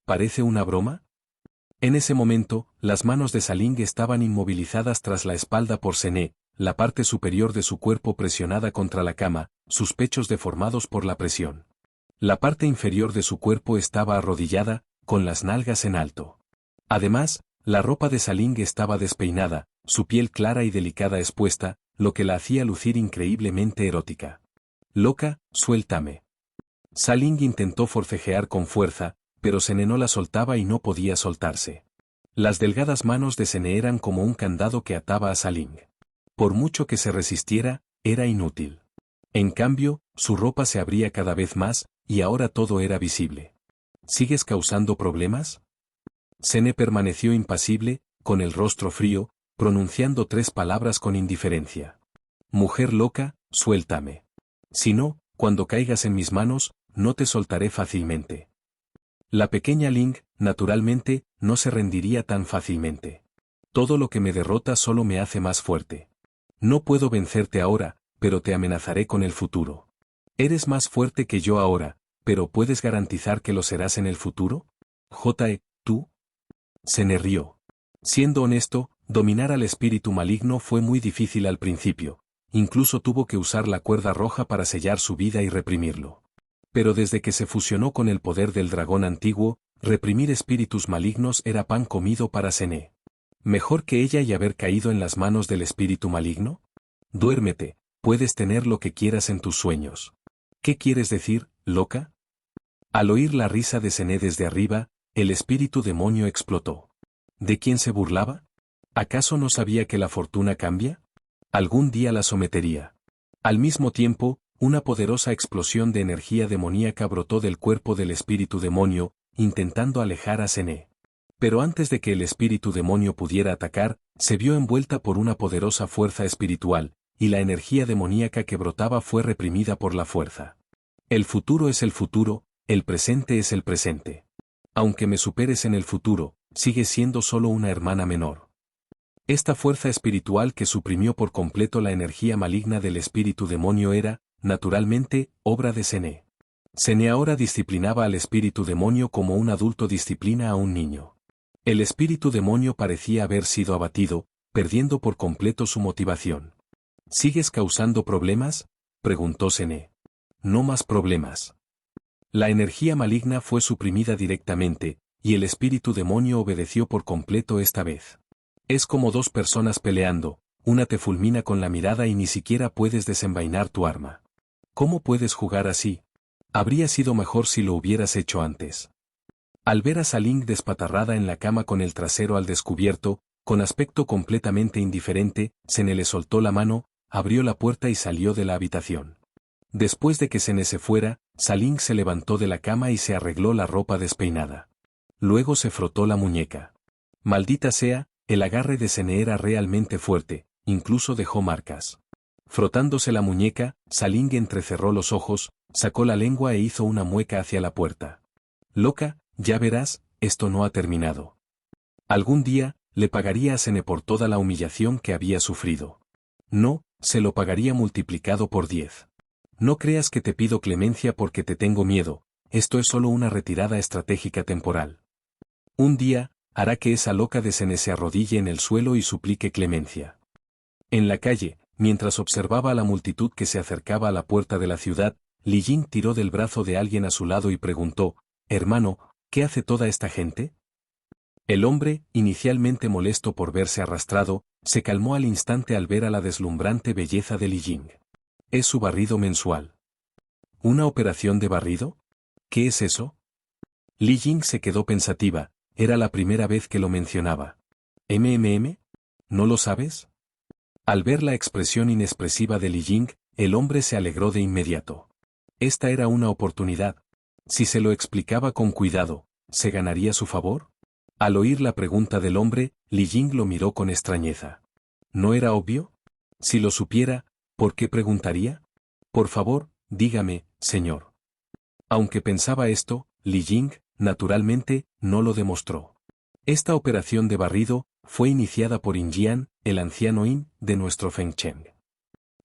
¿Parece una broma? En ese momento, las manos de Saling estaban inmovilizadas tras la espalda por Sené, la parte superior de su cuerpo presionada contra la cama, sus pechos deformados por la presión. La parte inferior de su cuerpo estaba arrodillada, con las nalgas en alto. Además, la ropa de Saling estaba despeinada, su piel clara y delicada expuesta, lo que la hacía lucir increíblemente erótica. Loca, suéltame. Saling intentó forcejear con fuerza, pero Sené no la soltaba y no podía soltarse. Las delgadas manos de Sené eran como un candado que ataba a Saling. Por mucho que se resistiera, era inútil. En cambio, su ropa se abría cada vez más, y ahora todo era visible. ¿Sigues causando problemas? Sené permaneció impasible, con el rostro frío, pronunciando 3 palabras con indiferencia. Mujer loca, suéltame. Si no, cuando caigas en mis manos, no te soltaré fácilmente. La pequeña Ling, naturalmente, no se rendiría tan fácilmente. Todo lo que me derrota solo me hace más fuerte. No puedo vencerte ahora, pero te amenazaré con el futuro. Eres más fuerte que yo ahora, pero ¿puedes garantizar que lo serás en el futuro? ¿Tú? Sené rió. Siendo honesto, dominar al espíritu maligno fue muy difícil al principio, incluso tuvo que usar la cuerda roja para sellar su vida y reprimirlo. Pero desde que se fusionó con el poder del dragón antiguo, reprimir espíritus malignos era pan comido para Sené. ¿Mejor que ella y haber caído en las manos del espíritu maligno? Duérmete, puedes tener lo que quieras en tus sueños. ¿Qué quieres decir, loca? Al oír la risa de Sené desde arriba, el espíritu demonio explotó. ¿De quién se burlaba? ¿Acaso no sabía que la fortuna cambia? Algún día la sometería. Al mismo tiempo, una poderosa explosión de energía demoníaca brotó del cuerpo del espíritu demonio, intentando alejar a Sené. Pero antes de que el espíritu demonio pudiera atacar, se vio envuelta por una poderosa fuerza espiritual, y la energía demoníaca que brotaba fue reprimida por la fuerza. El futuro es el futuro, el presente es el presente. Aunque me superes en el futuro, sigues siendo solo una hermana menor. Esta fuerza espiritual que suprimió por completo la energía maligna del espíritu demonio era, naturalmente, obra de Sené. Sené ahora disciplinaba al espíritu demonio como un adulto disciplina a un niño. El espíritu demonio parecía haber sido abatido, perdiendo por completo su motivación. ¿Sigues causando problemas?, preguntó Sené. No más problemas. La energía maligna fue suprimida directamente, y el espíritu demonio obedeció por completo esta vez. Es como 2 personas peleando, una te fulmina con la mirada y ni siquiera puedes desenvainar tu arma. ¿Cómo puedes jugar así? Habría sido mejor si lo hubieras hecho antes. Al ver a Saling despatarrada en la cama con el trasero al descubierto, con aspecto completamente indiferente, Sené le soltó la mano, abrió la puerta y salió de la habitación. Después de que Sené se fuera, Saling se levantó de la cama y se arregló la ropa despeinada. Luego se frotó la muñeca. Maldita sea, el agarre de Sené era realmente fuerte, incluso dejó marcas. Frotándose la muñeca, Saling entrecerró los ojos, sacó la lengua e hizo una mueca hacia la puerta. Loca, ya verás, esto no ha terminado. Algún día, le pagaría a Sené por toda la humillación que había sufrido. No, se lo pagaría multiplicado por 10. No creas que te pido clemencia porque te tengo miedo, esto es solo una retirada estratégica temporal. Un día, hará que esa loca de Sené se arrodille en el suelo y suplique clemencia. En la calle, mientras observaba a la multitud que se acercaba a la puerta de la ciudad, Li Jing tiró del brazo de alguien a su lado y preguntó, «Hermano, ¿qué hace toda esta gente?» El hombre, inicialmente molesto por verse arrastrado, se calmó al instante al ver a la deslumbrante belleza de Li Jing. «Es su barrido mensual». ¿Una operación de barrido? ¿Qué es eso? Li Jing se quedó pensativa, era la primera vez que lo mencionaba. ¿MMM? ¿No lo sabes? Al ver la expresión inexpresiva de Li Jing, el hombre se alegró de inmediato. Esta era una oportunidad. Si se lo explicaba con cuidado, ¿se ganaría su favor? Al oír la pregunta del hombre, Li Jing lo miró con extrañeza. ¿No era obvio? Si lo supiera, ¿por qué preguntaría? Por favor, dígame, señor. Aunque pensaba esto, Li Jing, naturalmente, no lo demostró. Esta operación de barrido fue iniciada por In Jian, el anciano In, de nuestro Feng Cheng.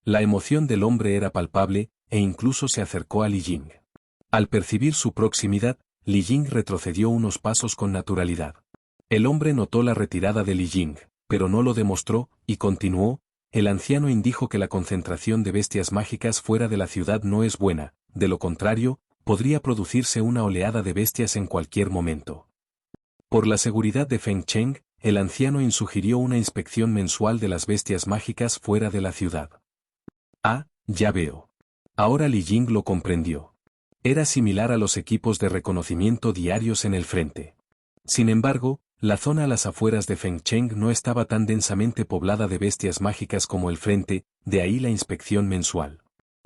La emoción del hombre era palpable, e incluso se acercó a Li Jing. Al percibir su proximidad, Li Jing retrocedió unos pasos con naturalidad. El hombre notó la retirada de Li Jing, pero no lo demostró, y continuó, el anciano In dijo que la concentración de bestias mágicas fuera de la ciudad no es buena, de lo contrario, podría producirse una oleada de bestias en cualquier momento. Por la seguridad de Feng Cheng, el anciano In sugirió una inspección mensual de las bestias mágicas fuera de la ciudad. Ah, ya veo. Ahora Li Jing lo comprendió. Era similar a los equipos de reconocimiento diarios en el frente. Sin embargo, la zona a las afueras de Feng Cheng no estaba tan densamente poblada de bestias mágicas como el frente, de ahí la inspección mensual.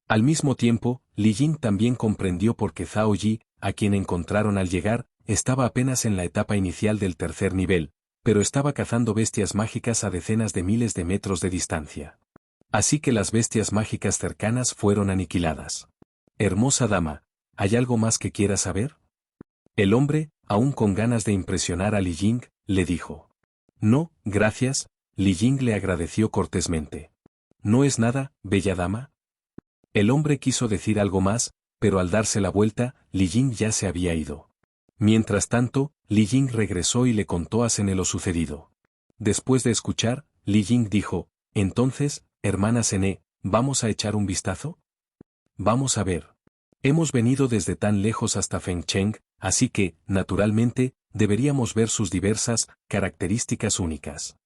Al mismo tiempo, Li Jing también comprendió por qué Zhao Yi, a quien encontraron al llegar, estaba apenas en la etapa inicial del tercer nivel, pero estaba cazando bestias mágicas a decenas de miles de metros de distancia. Así que las bestias mágicas cercanas fueron aniquiladas. Hermosa dama, ¿hay algo más que quiera saber? El hombre, aún con ganas de impresionar a Li Jing, le dijo. No, gracias, Li Jing le agradeció cortésmente. ¿No es nada, bella dama? El hombre quiso decir algo más, pero al darse la vuelta, Li Jing ya se había ido. Mientras tanto, Li Jing regresó y le contó a Sene lo sucedido. Después de escuchar, Li Jing dijo, entonces, hermana Sene, ¿vamos a echar un vistazo? Vamos a ver. Hemos venido desde tan lejos hasta Feng Cheng, así que, naturalmente, deberíamos ver sus diversas características únicas.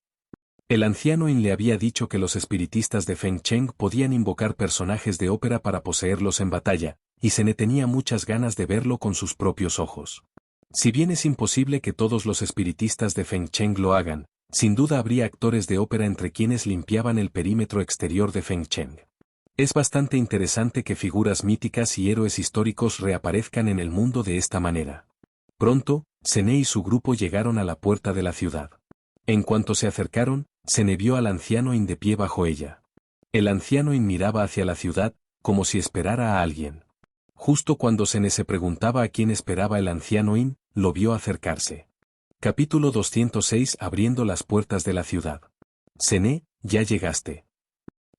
El anciano In le había dicho que los espiritistas de Feng Cheng podían invocar personajes de ópera para poseerlos en batalla, y Sene tenía muchas ganas de verlo con sus propios ojos. Si bien es imposible que todos los espiritistas de Feng Cheng lo hagan, sin duda habría actores de ópera entre quienes limpiaban el perímetro exterior de Feng Cheng. Es bastante interesante que figuras míticas y héroes históricos reaparezcan en el mundo de esta manera. Pronto, Sene y su grupo llegaron a la puerta de la ciudad. En cuanto se acercaron, Sene vio al anciano In de pie bajo ella. El anciano In miraba hacia la ciudad, como si esperara a alguien. Justo cuando Sene se preguntaba a quién esperaba el anciano In, lo vio acercarse. Capítulo 206 Abriendo las puertas de la ciudad. Sene, ya llegaste.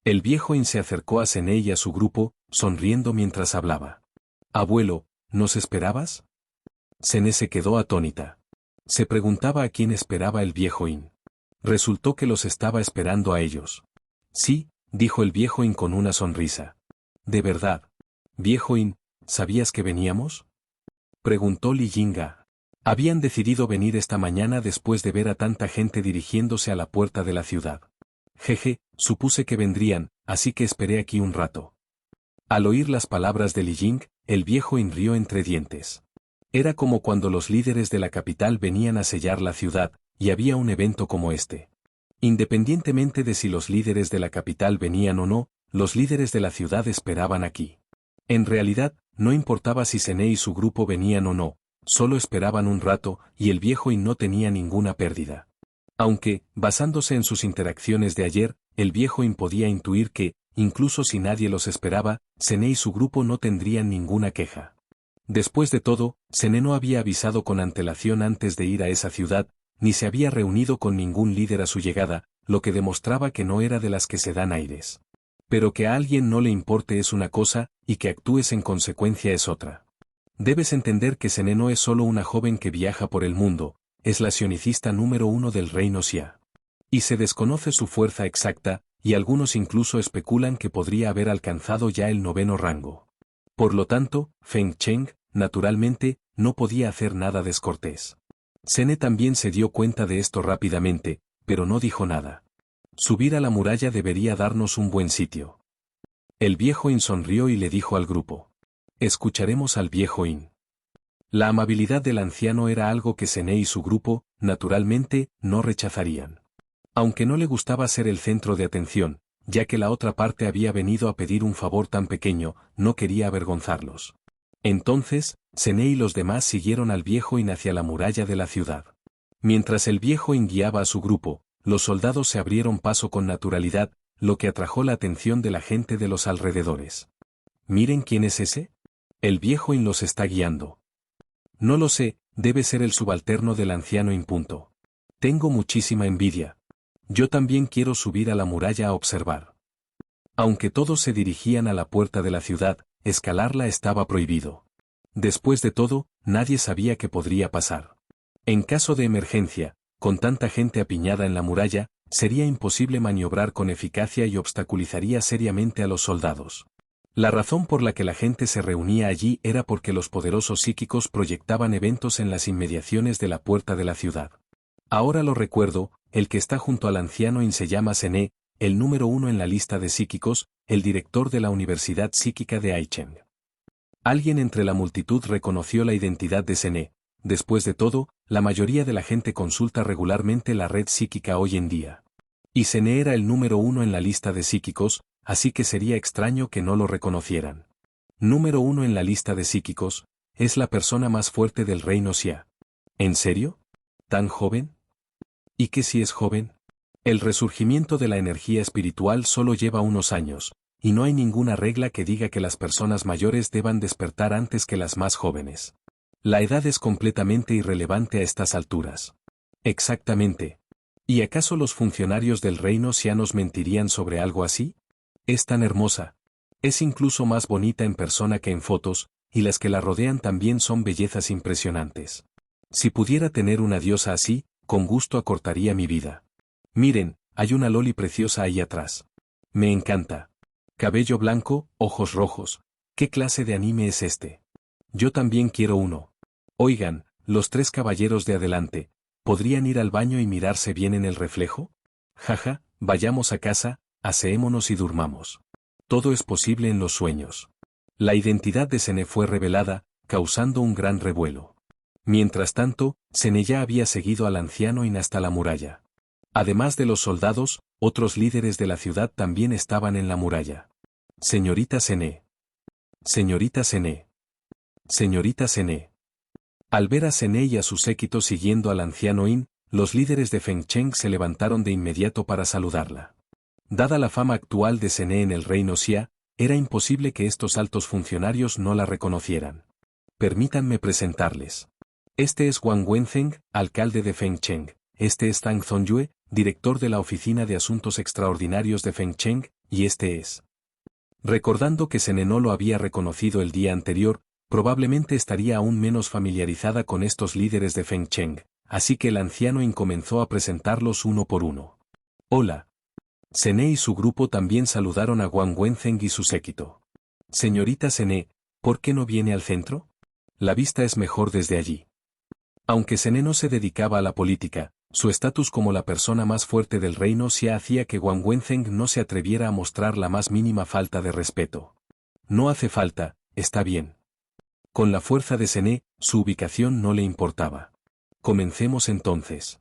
El viejo In se acercó a Sene y a su grupo, sonriendo mientras hablaba. Abuelo, ¿nos esperabas? Sene se quedó atónita. Se preguntaba a quién esperaba el viejo In. Resultó que los estaba esperando a ellos. Sí, dijo el viejo In con una sonrisa. ¿De verdad? Viejo In, ¿sabías que veníamos? Preguntó Li Jinga. Habían decidido venir esta mañana después de ver a tanta gente dirigiéndose a la puerta de la ciudad. Jeje, supuse que vendrían, así que esperé aquí un rato. Al oír las palabras de Li Jing, el viejo In rió entre dientes. Era como cuando los líderes de la capital venían a sellar la ciudad, y había un evento como este. Independientemente de si los líderes de la capital venían o no, los líderes de la ciudad esperaban aquí. En realidad, no importaba si Sene y su grupo venían o no, solo esperaban un rato, y el viejo In no tenía ninguna pérdida. Aunque, basándose en sus interacciones de ayer, el viejo In podía intuir que, incluso si nadie los esperaba, Sene y su grupo no tendrían ninguna queja. Después de todo, Sene no había avisado con antelación antes de ir a esa ciudad, ni se había reunido con ningún líder a su llegada, lo que demostraba que no era de las que se dan aires. Pero que a alguien no le importe es una cosa, y que actúes en consecuencia es otra. Debes entender que Sene no es solo una joven que viaja por el mundo, es la sionicista número 1 del reino Xia. Y se desconoce su fuerza exacta, y algunos incluso especulan que podría haber alcanzado ya el 9º rango. Por lo tanto, Feng Cheng, naturalmente, no podía hacer nada descortés. Sene también se dio cuenta de esto rápidamente, pero no dijo nada. Subir a la muralla debería darnos un buen sitio. El viejo In sonrió y le dijo al grupo. Escucharemos al viejo In. La amabilidad del anciano era algo que Sene y su grupo, naturalmente, no rechazarían. Aunque no le gustaba ser el centro de atención, ya que la otra parte había venido a pedir un favor tan pequeño, no quería avergonzarlos. Entonces, Sene y los demás siguieron al viejo In hacia la muralla de la ciudad. Mientras el viejo In guiaba a su grupo, los soldados se abrieron paso con naturalidad, lo que atrajo la atención de la gente de los alrededores. «Miren quién es ese. El viejo In los está guiando». «No lo sé, debe ser el subalterno del anciano In. Tengo muchísima envidia. Yo también quiero subir a la muralla a observar». Aunque todos se dirigían a la puerta de la ciudad, escalarla estaba prohibido. Después de todo, nadie sabía qué podría pasar. En caso de emergencia, con tanta gente apiñada en la muralla, sería imposible maniobrar con eficacia y obstaculizaría seriamente a los soldados. La razón por la que la gente se reunía allí era porque los poderosos psíquicos proyectaban eventos en las inmediaciones de la puerta de la ciudad. Ahora lo recuerdo, el que está junto al anciano In se llama Sene, el número 1 en la lista de psíquicos, el director de la Universidad Psíquica de Aicheng. Alguien entre la multitud reconoció la identidad de Sene. Después de todo, la mayoría de la gente consulta regularmente la red psíquica hoy en día. Y Sene era el número 1 en la lista de psíquicos, así que sería extraño que no lo reconocieran. Número 1 en la lista de psíquicos, es la persona más fuerte del reino Xia. ¿En serio? ¿Tan joven? ¿Y qué si es joven? El resurgimiento de la energía espiritual solo lleva unos años, y no hay ninguna regla que diga que las personas mayores deban despertar antes que las más jóvenes. La edad es completamente irrelevante a estas alturas. Exactamente. ¿Y acaso los funcionarios del reino Xia nos mentirían sobre algo así? Es tan hermosa. Es incluso más bonita en persona que en fotos, y las que la rodean también son bellezas impresionantes. Si pudiera tener una diosa así, con gusto acortaría mi vida. Miren, hay una loli preciosa ahí atrás. Me encanta. Cabello blanco, ojos rojos. ¿Qué clase de anime es este? Yo también quiero uno. Oigan, los 3 caballeros de adelante, ¿podrían ir al baño y mirarse bien en el reflejo? Jaja, vayamos a casa, aseémonos y durmamos. Todo es posible en los sueños. La identidad de Sene fue revelada, causando un gran revuelo. Mientras tanto, Sene ya había seguido al anciano In hasta la muralla. Además de los soldados, otros líderes de la ciudad también estaban en la muralla. Señorita Sene. Señorita Sene. Señorita Sene. Al ver a Sene y a su séquito siguiendo al anciano In, los líderes de Feng Cheng se levantaron de inmediato para saludarla. Dada la fama actual de Sene en el reino Xia, era imposible que estos altos funcionarios no la reconocieran. Permítanme presentarles. Este es Wang Wenzheng, alcalde de Feng Cheng. Este es Tang Zongyue, director de la Oficina de Asuntos Extraordinarios de Feng Cheng, y este es. Recordando que Sene no lo había reconocido el día anterior, probablemente estaría aún menos familiarizada con estos líderes de Feng Cheng, así que el anciano In comenzó a presentarlos uno por uno. Hola. Sene y su grupo también saludaron a Wang Wenzheng y su séquito. Señorita Sene, ¿por qué no viene al centro? La vista es mejor desde allí. Aunque Sene no se dedicaba a la política, su estatus como la persona más fuerte del reino Xia hacía que Wang Wenzheng no se atreviera a mostrar la más mínima falta de respeto. No hace falta, está bien. Con la fuerza de Sene, su ubicación no le importaba. Comencemos entonces.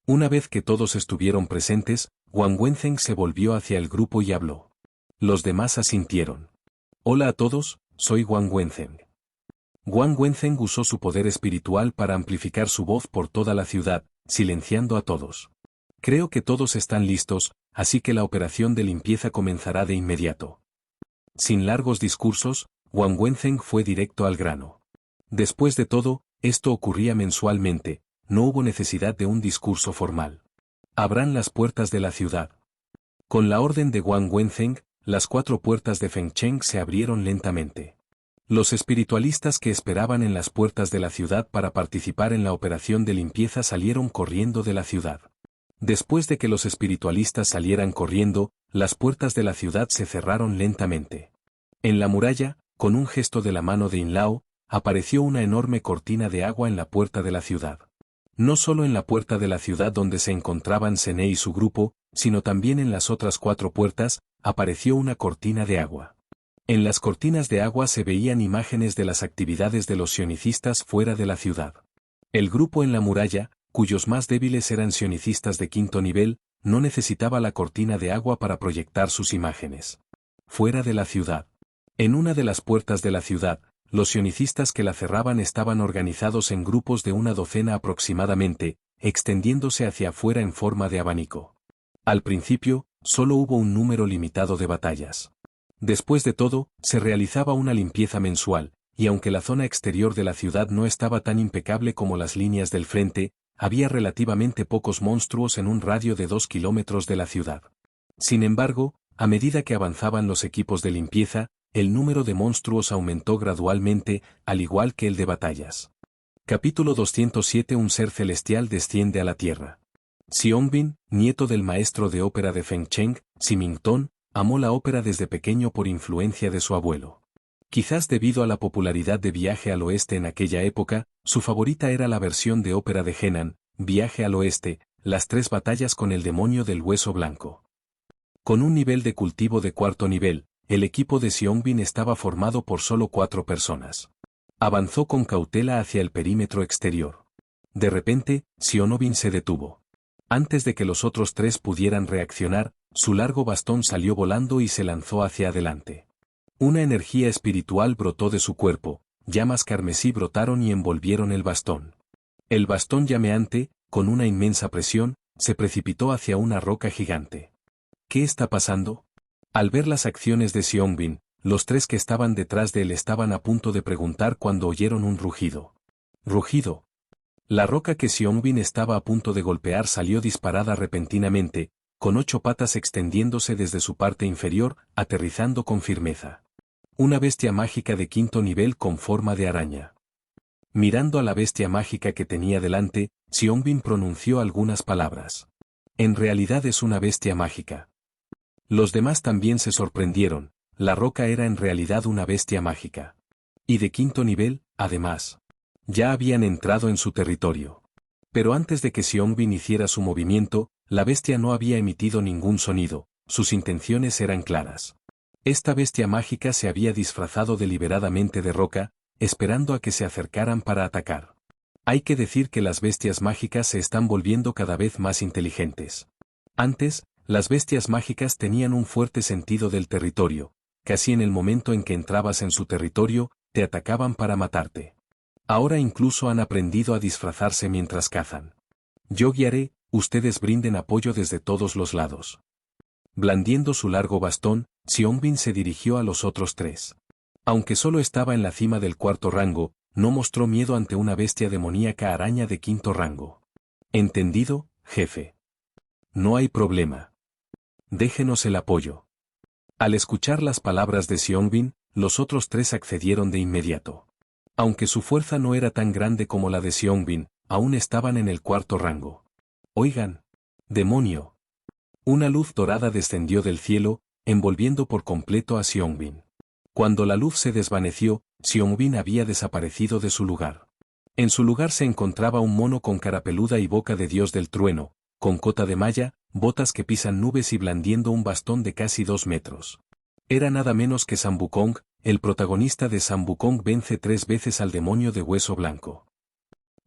Una vez que todos estuvieron presentes, Wang Wenzheng se volvió hacia el grupo y habló. Los demás asintieron. Hola a todos, soy Wang Wenzheng. Wang Wenzheng usó su poder espiritual para amplificar su voz por toda la ciudad, silenciando a todos. Creo que todos están listos, así que la operación de limpieza comenzará de inmediato. Sin largos discursos, Wang Wenzheng fue directo al grano. Después de todo, esto ocurría mensualmente, no hubo necesidad de un discurso formal. Abran las puertas de la ciudad. Con la orden de Wang Wenzheng, las 4 puertas de Feng Cheng se abrieron lentamente. Los espiritualistas que esperaban en las puertas de la ciudad para participar en la operación de limpieza salieron corriendo de la ciudad. Después de que los espiritualistas salieran corriendo, las puertas de la ciudad se cerraron lentamente. En la muralla, con un gesto de la mano de Inlao, apareció una enorme cortina de agua en la puerta de la ciudad. No solo en la puerta de la ciudad donde se encontraban Sene y su grupo, sino también en las otras 4 puertas, apareció una cortina de agua. En las cortinas de agua se veían imágenes de las actividades de los sionicistas fuera de la ciudad. El grupo en la muralla, cuyos más débiles eran sionicistas de 5º nivel, no necesitaba la cortina de agua para proyectar sus imágenes. Fuera de la ciudad. En una de las puertas de la ciudad, los sionicistas que la cerraban estaban organizados en grupos de una docena aproximadamente, extendiéndose hacia afuera en forma de abanico. Al principio, solo hubo un número limitado de batallas. Después de todo, se realizaba una limpieza mensual, y aunque la zona exterior de la ciudad no estaba tan impecable como las líneas del frente, había relativamente pocos monstruos en un radio de 2 kilómetros de la ciudad. Sin embargo, a medida que avanzaban los equipos de limpieza, el número de monstruos aumentó gradualmente, al igual que el de batallas. Capítulo 207. Un ser celestial desciende a la tierra. Siongbin, nieto del maestro de ópera de Fengcheng, Symington, amó la ópera desde pequeño por influencia de su abuelo. Quizás debido a la popularidad de Viaje al Oeste en aquella época, su favorita era la versión de ópera de Henan, Viaje al Oeste, las 3 batallas con el demonio del hueso blanco. Con un nivel de cultivo de 4º nivel, el equipo de Siongbin estaba formado por solo 4 personas. Avanzó con cautela hacia el perímetro exterior. De repente, Siongbin se detuvo. Antes de que los otros 3 pudieran reaccionar, su largo bastón salió volando y se lanzó hacia adelante. Una energía espiritual brotó de su cuerpo, llamas carmesí brotaron y envolvieron el bastón. El bastón llameante, con una inmensa presión, se precipitó hacia una roca gigante. ¿Qué está pasando? Al ver las acciones de Siongbin, los 3 que estaban detrás de él estaban a punto de preguntar cuando oyeron un rugido. ¿Rugido? La roca que Siongbin estaba a punto de golpear salió disparada repentinamente, con 8 patas extendiéndose desde su parte inferior, aterrizando con firmeza. Una bestia mágica de 5º nivel con forma de araña. Mirando a la bestia mágica que tenía delante, Siongbin pronunció algunas palabras. En realidad es una bestia mágica. Los demás también se sorprendieron, la roca era en realidad una bestia mágica. Y de 5º nivel, además. Ya habían entrado en su territorio. Pero antes de que Siongbin hiciera su movimiento, la bestia no había emitido ningún sonido, sus intenciones eran claras. Esta bestia mágica se había disfrazado deliberadamente de roca, esperando a que se acercaran para atacar. Hay que decir que las bestias mágicas se están volviendo cada vez más inteligentes. Antes, las bestias mágicas tenían un fuerte sentido del territorio, casi en el momento en que entrabas en su territorio, te atacaban para matarte. Ahora incluso han aprendido a disfrazarse mientras cazan. Yo guiaré, ustedes brinden apoyo desde todos los lados. Blandiendo su largo bastón, Siongbin se dirigió a los otros 3. Aunque solo estaba en la cima del 4º rango, no mostró miedo ante una bestia demoníaca araña de 5º rango. ¿Entendido, jefe? No hay problema. Déjenos el apoyo. Al escuchar las palabras de Siongbin, los otros 3 accedieron de inmediato. Aunque su fuerza no era tan grande como la de Siongbin, aún estaban en el 4º rango. Oigan. ¡Demonio! Una luz dorada descendió del cielo, envolviendo por completo a Siongbin. Cuando la luz se desvaneció, Siongbin había desaparecido de su lugar. En su lugar se encontraba un mono con cara peluda y boca de dios del trueno, con cota de malla, botas que pisan nubes y blandiendo un bastón de casi 2 metros. Era nada menos que Sam Wukong, el protagonista de Sam Wukong vence 3 veces al demonio de hueso blanco.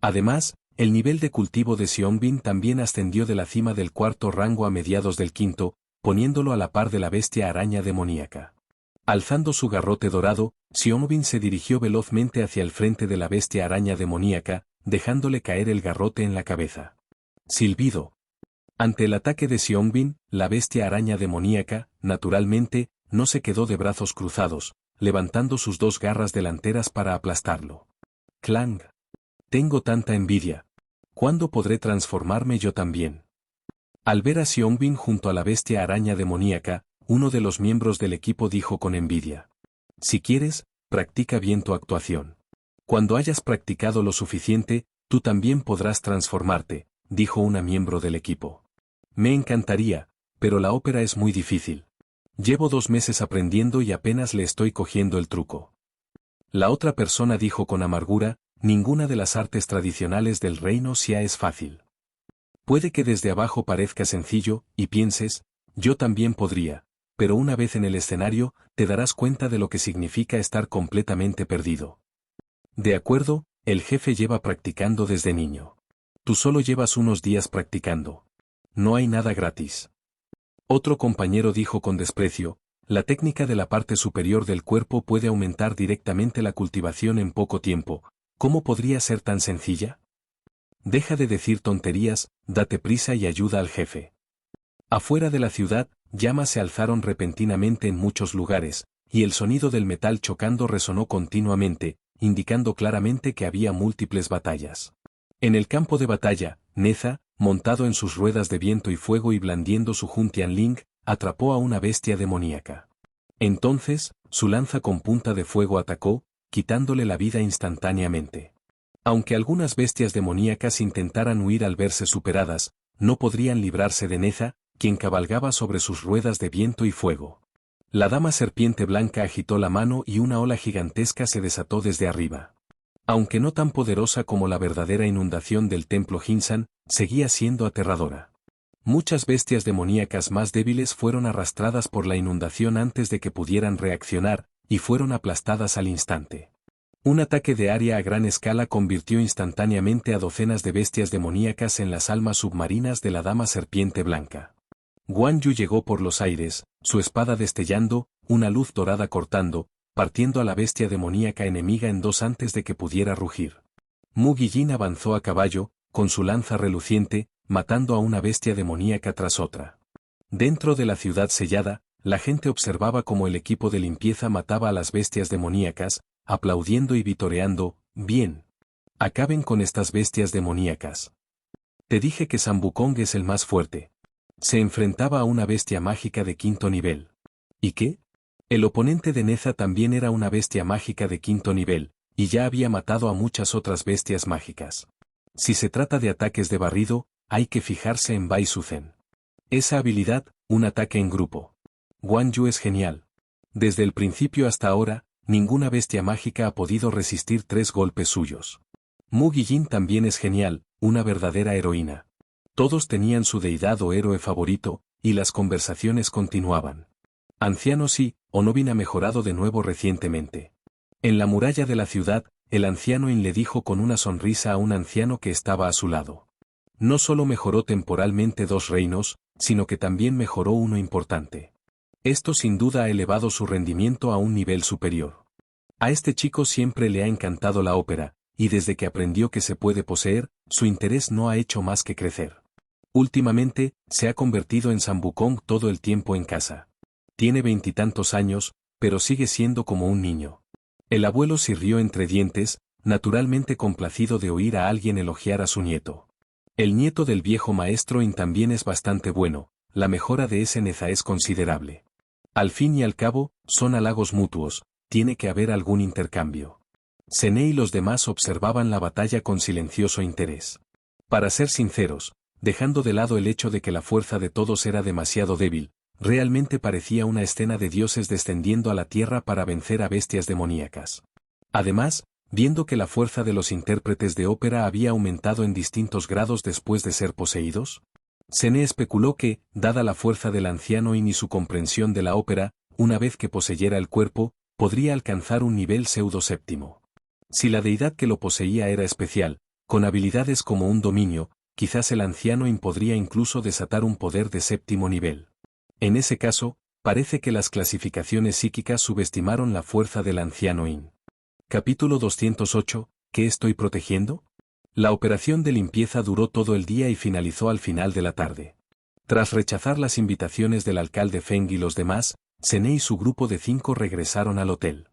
Además, el nivel de cultivo de Siongbin también ascendió de la cima del 4º rango a mediados del 5º, poniéndolo a la par de la bestia araña demoníaca. Alzando su garrote dorado, Siongbin se dirigió velozmente hacia el frente de la bestia araña demoníaca, dejándole caer el garrote en la cabeza. Silbido. Ante el ataque de Siongbin, la bestia araña demoníaca, naturalmente, no se quedó de brazos cruzados, levantando sus 2 garras delanteras para aplastarlo. Clang. Tengo tanta envidia. ¿Cuándo podré transformarme yo también? Al ver a Siongbin junto a la bestia araña demoníaca, uno de los miembros del equipo dijo con envidia. Si quieres, practica bien tu actuación. Cuando hayas practicado lo suficiente, tú también podrás transformarte, dijo una miembro del equipo. Me encantaría, pero la ópera es muy difícil. Llevo 2 meses aprendiendo y apenas le estoy cogiendo el truco. La otra persona dijo con amargura, ninguna de las artes tradicionales del reino Xia es fácil. Puede que desde abajo parezca sencillo, y pienses, yo también podría, pero una vez en el escenario, te darás cuenta de lo que significa estar completamente perdido. De acuerdo, el jefe lleva practicando desde niño. Tú solo llevas unos días practicando. No hay nada gratis. Otro compañero dijo con desprecio, la técnica de la parte superior del cuerpo puede aumentar directamente la cultivación en poco tiempo. ¿Cómo podría ser tan sencilla? Deja de decir tonterías, date prisa y ayuda al jefe. Afuera de la ciudad, llamas se alzaron repentinamente en muchos lugares, y el sonido del metal chocando resonó continuamente, indicando claramente que había múltiples batallas. En el campo de batalla, Neza, montado en sus ruedas de viento y fuego y blandiendo su Juntianling, atrapó a una bestia demoníaca. Entonces, su lanza con punta de fuego atacó, quitándole la vida instantáneamente. Aunque algunas bestias demoníacas intentaran huir al verse superadas, no podrían librarse de Neza, quien cabalgaba sobre sus ruedas de viento y fuego. La dama serpiente blanca agitó la mano y una ola gigantesca se desató desde arriba. Aunque no tan poderosa como la verdadera inundación del templo Jinsan, seguía siendo aterradora. Muchas bestias demoníacas más débiles fueron arrastradas por la inundación antes de que pudieran reaccionar, y fueron aplastadas al instante. Un ataque de área a gran escala convirtió instantáneamente a docenas de bestias demoníacas en las almas submarinas de la dama serpiente blanca. Guan Yu llegó por los aires, su espada destellando, una luz dorada cortando, partiendo a la bestia demoníaca enemiga en dos antes de que pudiera rugir. Mu Guilin avanzó a caballo, con su lanza reluciente, matando a una bestia demoníaca tras otra. Dentro de la ciudad sellada, la gente observaba cómo el equipo de limpieza mataba a las bestias demoníacas, aplaudiendo y vitoreando, bien. Acaben con estas bestias demoníacas. Te dije que San Wukong es el más fuerte. Se enfrentaba a una bestia mágica de 5º nivel. ¿Y qué? El oponente de Neza también era una bestia mágica de 5º nivel, y ya había matado a muchas otras bestias mágicas. Si se trata de ataques de barrido, hay que fijarse en Bai Suzen. Esa habilidad, un ataque en grupo. Guan Yu es genial. Desde el principio hasta ahora, ninguna bestia mágica ha podido resistir 3 golpes suyos. Mu Guilin también es genial, una verdadera heroína. Todos tenían su deidad o héroe favorito, y las conversaciones continuaban. Anciano sí, Onovin ha mejorado de nuevo recientemente. En la muralla de la ciudad, el anciano In le dijo con una sonrisa a un anciano que estaba a su lado. No solo mejoró temporalmente 2 reinos, sino que también mejoró uno importante. Esto sin duda ha elevado su rendimiento a un nivel superior. A este chico siempre le ha encantado la ópera, y desde que aprendió que se puede poseer, su interés no ha hecho más que crecer. Últimamente, se ha convertido en San Wukong todo el tiempo en casa. Tiene 20 y tantos años, pero sigue siendo como un niño. El abuelo se rió entre dientes, naturalmente complacido de oír a alguien elogiar a su nieto. El nieto del viejo maestro In también es bastante bueno, la mejora de ese Neza es considerable. Al fin y al cabo, son halagos mutuos, tiene que haber algún intercambio. Sene y los demás observaban la batalla con silencioso interés. Para ser sinceros, dejando de lado el hecho de que la fuerza de todos era demasiado débil, realmente parecía una escena de dioses descendiendo a la tierra para vencer a bestias demoníacas. Además, viendo que la fuerza de los intérpretes de ópera había aumentado en distintos grados después de ser poseídos, Sene especuló que, dada la fuerza del anciano In y su comprensión de la ópera, una vez que poseyera el cuerpo, podría alcanzar un nivel pseudo-séptimo. Si la deidad que lo poseía era especial, con habilidades como un dominio, quizás el anciano In podría incluso desatar un poder de 7º nivel. En ese caso, parece que las clasificaciones psíquicas subestimaron la fuerza del anciano In. Capítulo 208, ¿qué estoy protegiendo? La operación de limpieza duró todo el día y finalizó al final de la tarde. Tras rechazar las invitaciones del alcalde Feng y los demás, Sene y su grupo de 5 regresaron al hotel.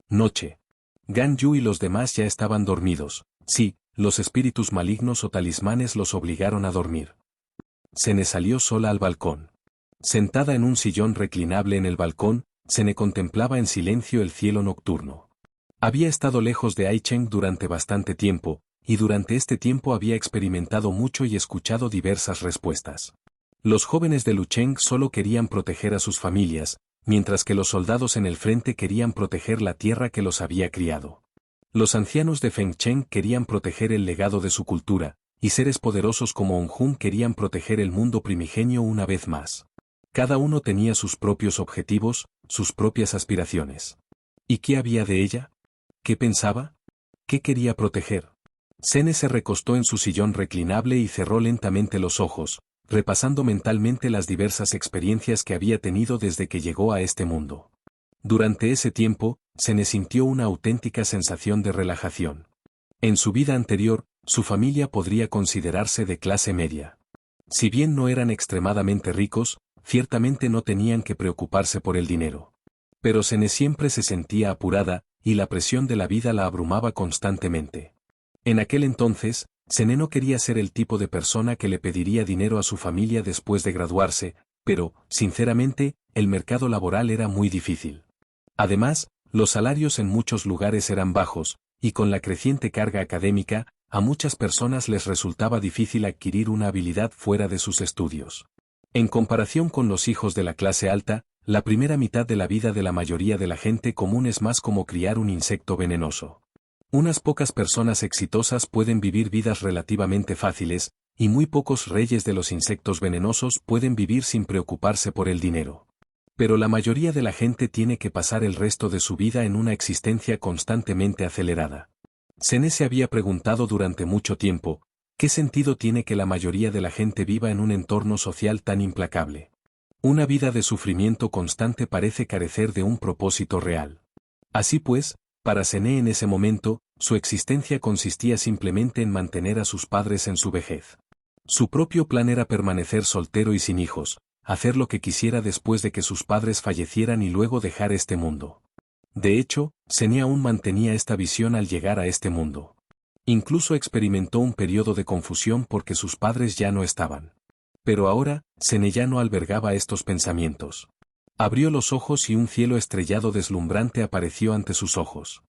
Noche. Gan Yu y los demás ya estaban dormidos. Sí, los espíritus malignos o talismanes los obligaron a dormir. Sene salió sola al balcón. Sentada en un sillón reclinable en el balcón, Sene contemplaba en silencio el cielo nocturno. Había estado lejos de Aicheng durante bastante tiempo, y durante este tiempo había experimentado mucho y escuchado diversas respuestas. Los jóvenes de Lucheng solo querían proteger a sus familias, mientras que los soldados en el frente querían proteger la tierra que los había criado. Los ancianos de Fengcheng querían proteger el legado de su cultura, y seres poderosos como Onjun querían proteger el mundo primigenio una vez más. Cada uno tenía sus propios objetivos, sus propias aspiraciones. ¿Y qué había de ella? ¿Qué pensaba? ¿Qué quería proteger? Sene se recostó en su sillón reclinable y cerró lentamente los ojos, repasando mentalmente las diversas experiencias que había tenido desde que llegó a este mundo. Durante ese tiempo, Sene sintió una auténtica sensación de relajación. En su vida anterior, su familia podría considerarse de clase media. Si bien no eran extremadamente ricos, ciertamente no tenían que preocuparse por el dinero. Pero Sene siempre se sentía apurada, y la presión de la vida la abrumaba constantemente. En aquel entonces, Sene no quería ser el tipo de persona que le pediría dinero a su familia después de graduarse, pero, sinceramente, el mercado laboral era muy difícil. Además, los salarios en muchos lugares eran bajos, y con la creciente carga académica, a muchas personas les resultaba difícil adquirir una habilidad fuera de sus estudios. En comparación con los hijos de la clase alta, la primera mitad de la vida de la mayoría de la gente común es más como criar un insecto venenoso. Unas pocas personas exitosas pueden vivir vidas relativamente fáciles, y muy pocos reyes de los insectos venenosos pueden vivir sin preocuparse por el dinero. Pero la mayoría de la gente tiene que pasar el resto de su vida en una existencia constantemente acelerada. Sene se había preguntado durante mucho tiempo, ¿qué sentido tiene que la mayoría de la gente viva en un entorno social tan implacable? Una vida de sufrimiento constante parece carecer de un propósito real. Así pues, para Sene en ese momento, su existencia consistía simplemente en mantener a sus padres en su vejez. Su propio plan era permanecer soltero y sin hijos, hacer lo que quisiera después de que sus padres fallecieran y luego dejar este mundo. De hecho, Sene aún mantenía esta visión al llegar a este mundo. Incluso experimentó un periodo de confusión porque sus padres ya no estaban. Pero ahora, Sene ya no albergaba estos pensamientos. Abrió los ojos y un cielo estrellado deslumbrante apareció ante sus ojos.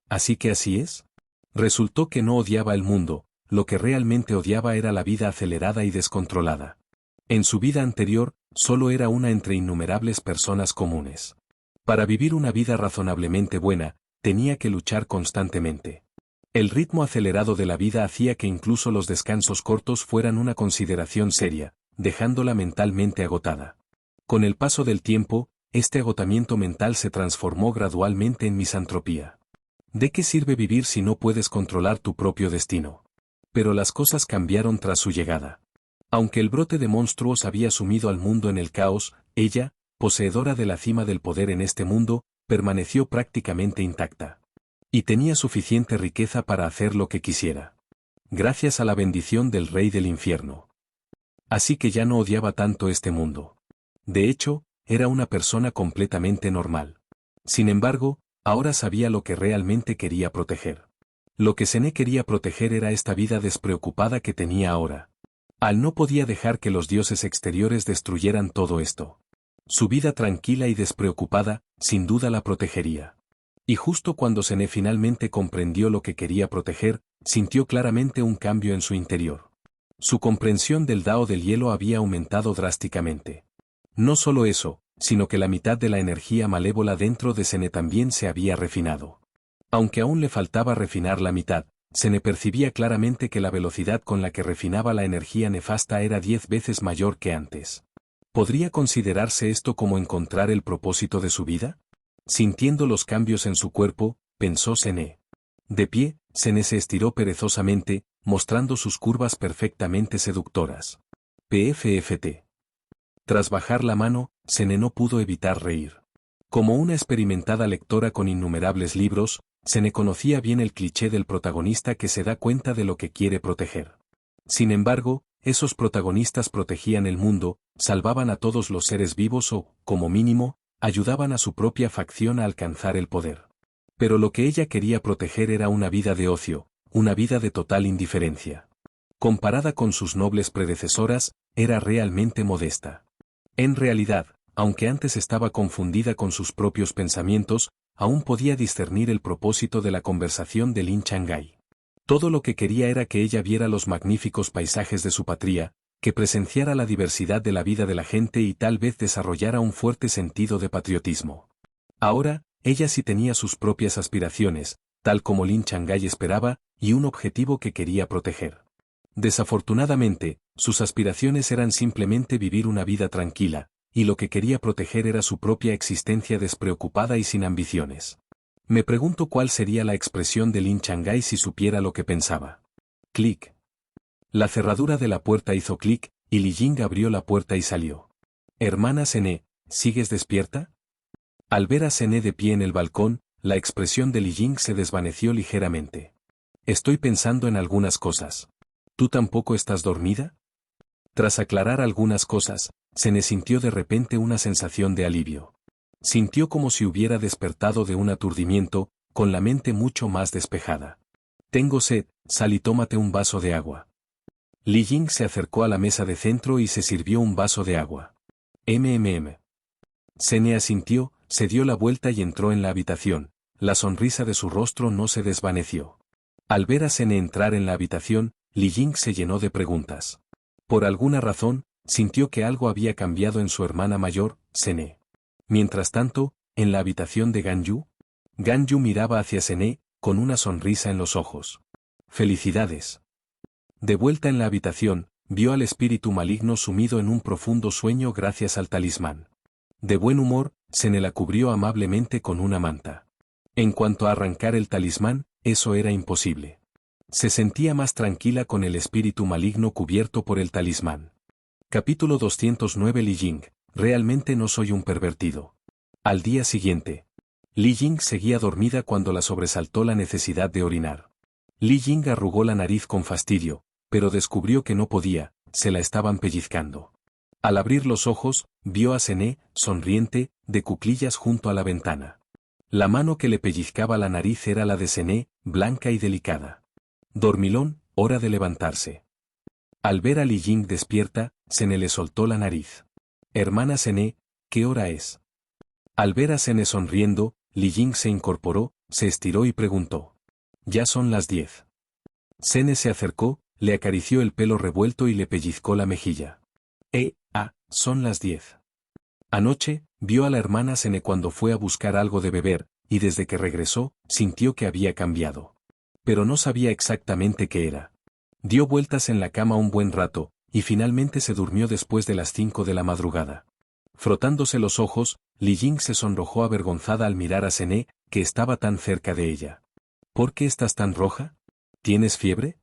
¿Así que así es? Resultó que no odiaba el mundo, lo que realmente odiaba era la vida acelerada y descontrolada. En su vida anterior, solo era una entre innumerables personas comunes. Para vivir una vida razonablemente buena, tenía que luchar constantemente. El ritmo acelerado de la vida hacía que incluso los descansos cortos fueran una consideración seria, dejándola mentalmente agotada. Con el paso del tiempo, este agotamiento mental se transformó gradualmente en misantropía. ¿De qué sirve vivir si no puedes controlar tu propio destino? Pero las cosas cambiaron tras su llegada. Aunque el brote de monstruos había sumido al mundo en el caos, ella, poseedora de la cima del poder en este mundo, permaneció prácticamente intacta. Y tenía suficiente riqueza para hacer lo que quisiera. Gracias a la bendición del rey del infierno. Así que ya no odiaba tanto este mundo. De hecho, era una persona completamente normal. Sin embargo, ahora sabía lo que realmente quería proteger. Lo que Sene quería proteger era esta vida despreocupada que tenía ahora. Al no podía dejar que los dioses exteriores destruyeran todo esto. Su vida tranquila y despreocupada, sin duda la protegería. Y justo cuando Sene finalmente comprendió lo que quería proteger, sintió claramente un cambio en su interior. Su comprensión del Dao del hielo había aumentado drásticamente. No solo eso, sino que la mitad de la energía malévola dentro de Sene también se había refinado. Aunque aún le faltaba refinar la mitad, Sene percibía claramente que la velocidad con la que refinaba la energía nefasta era 10 veces mayor que antes. ¿Podría considerarse esto como encontrar el propósito de su vida? Sintiendo los cambios en su cuerpo, pensó Sene. De pie, Sene se estiró perezosamente, mostrando sus curvas perfectamente seductoras. PFFT. Tras bajar la mano, Sene no pudo evitar reír. Como una experimentada lectora con innumerables libros, Sene conocía bien el cliché del protagonista que se da cuenta de lo que quiere proteger. Sin embargo, esos protagonistas protegían el mundo, salvaban a todos los seres vivos o, como mínimo, ayudaban a su propia facción a alcanzar el poder. Pero lo que ella quería proteger era una vida de ocio, una vida de total indiferencia. Comparada con sus nobles predecesoras, era realmente modesta. En realidad, aunque antes estaba confundida con sus propios pensamientos, aún podía discernir el propósito de la conversación de Lin Changai. Todo lo que quería era que ella viera los magníficos paisajes de su patria, que presenciara la diversidad de la vida de la gente y tal vez desarrollara un fuerte sentido de patriotismo. Ahora, ella sí tenía sus propias aspiraciones, tal como Lin Changai esperaba, y un objetivo que quería proteger. Desafortunadamente, sus aspiraciones eran simplemente vivir una vida tranquila, y lo que quería proteger era su propia existencia despreocupada y sin ambiciones. Me pregunto cuál sería la expresión de Lin Changai si supiera lo que pensaba. Clic. La cerradura de la puerta hizo clic, y Li Ying abrió la puerta y salió. Hermana Sene, ¿sigues despierta? Al ver a Sene de pie en el balcón, la expresión de Li Ying se desvaneció ligeramente. Estoy pensando en algunas cosas. ¿Tú tampoco estás dormida? Tras aclarar algunas cosas, Sene sintió de repente una sensación de alivio. Sintió como si hubiera despertado de un aturdimiento, con la mente mucho más despejada. Tengo sed, sal y tómate un vaso de agua. Li Ying se acercó a la mesa de centro y se sirvió un vaso de agua. Sene asintió, se dio la vuelta y entró en la habitación. La sonrisa de su rostro no se desvaneció. Al ver a Sene entrar en la habitación, Li Ying se llenó de preguntas. Por alguna razón, sintió que algo había cambiado en su hermana mayor, Sene. Mientras tanto, en la habitación de Ganyu miraba hacia Sene, con una sonrisa en los ojos. ¡Felicidades! De vuelta en la habitación, vio al espíritu maligno sumido en un profundo sueño gracias al talismán. De buen humor, Sene la cubrió amablemente con una manta. En cuanto a arrancar el talismán, eso era imposible. Se sentía más tranquila con el espíritu maligno cubierto por el talismán. Capítulo 209 Li Ying, realmente no soy un pervertido. Al día siguiente. Li Ying seguía dormida cuando la sobresaltó la necesidad de orinar. Li Ying arrugó la nariz con fastidio, pero descubrió que no podía, se la estaban pellizcando. Al abrir los ojos, vio a Sene, sonriente, de cuclillas junto a la ventana. La mano que le pellizcaba la nariz era la de Sene, blanca y delicada. Dormilón, hora de levantarse. Al ver a Li Ying despierta, Sene le soltó la nariz. Hermana Sene, ¿qué hora es? Al ver a Sene sonriendo, Li Ying se incorporó, se estiró y preguntó. Ya son las 10. Sene se acercó, le acarició el pelo revuelto y le pellizcó la mejilla. Son las 10. Anoche, vio a la hermana Sene cuando fue a buscar algo de beber, y desde que regresó, sintió que había cambiado. Pero no sabía exactamente qué era. Dio vueltas en la cama un buen rato, y finalmente se durmió después de las 5 de la madrugada. Frotándose los ojos, Li Ying se sonrojó avergonzada al mirar a Sene, que estaba tan cerca de ella. ¿Por qué estás tan roja? ¿Tienes fiebre?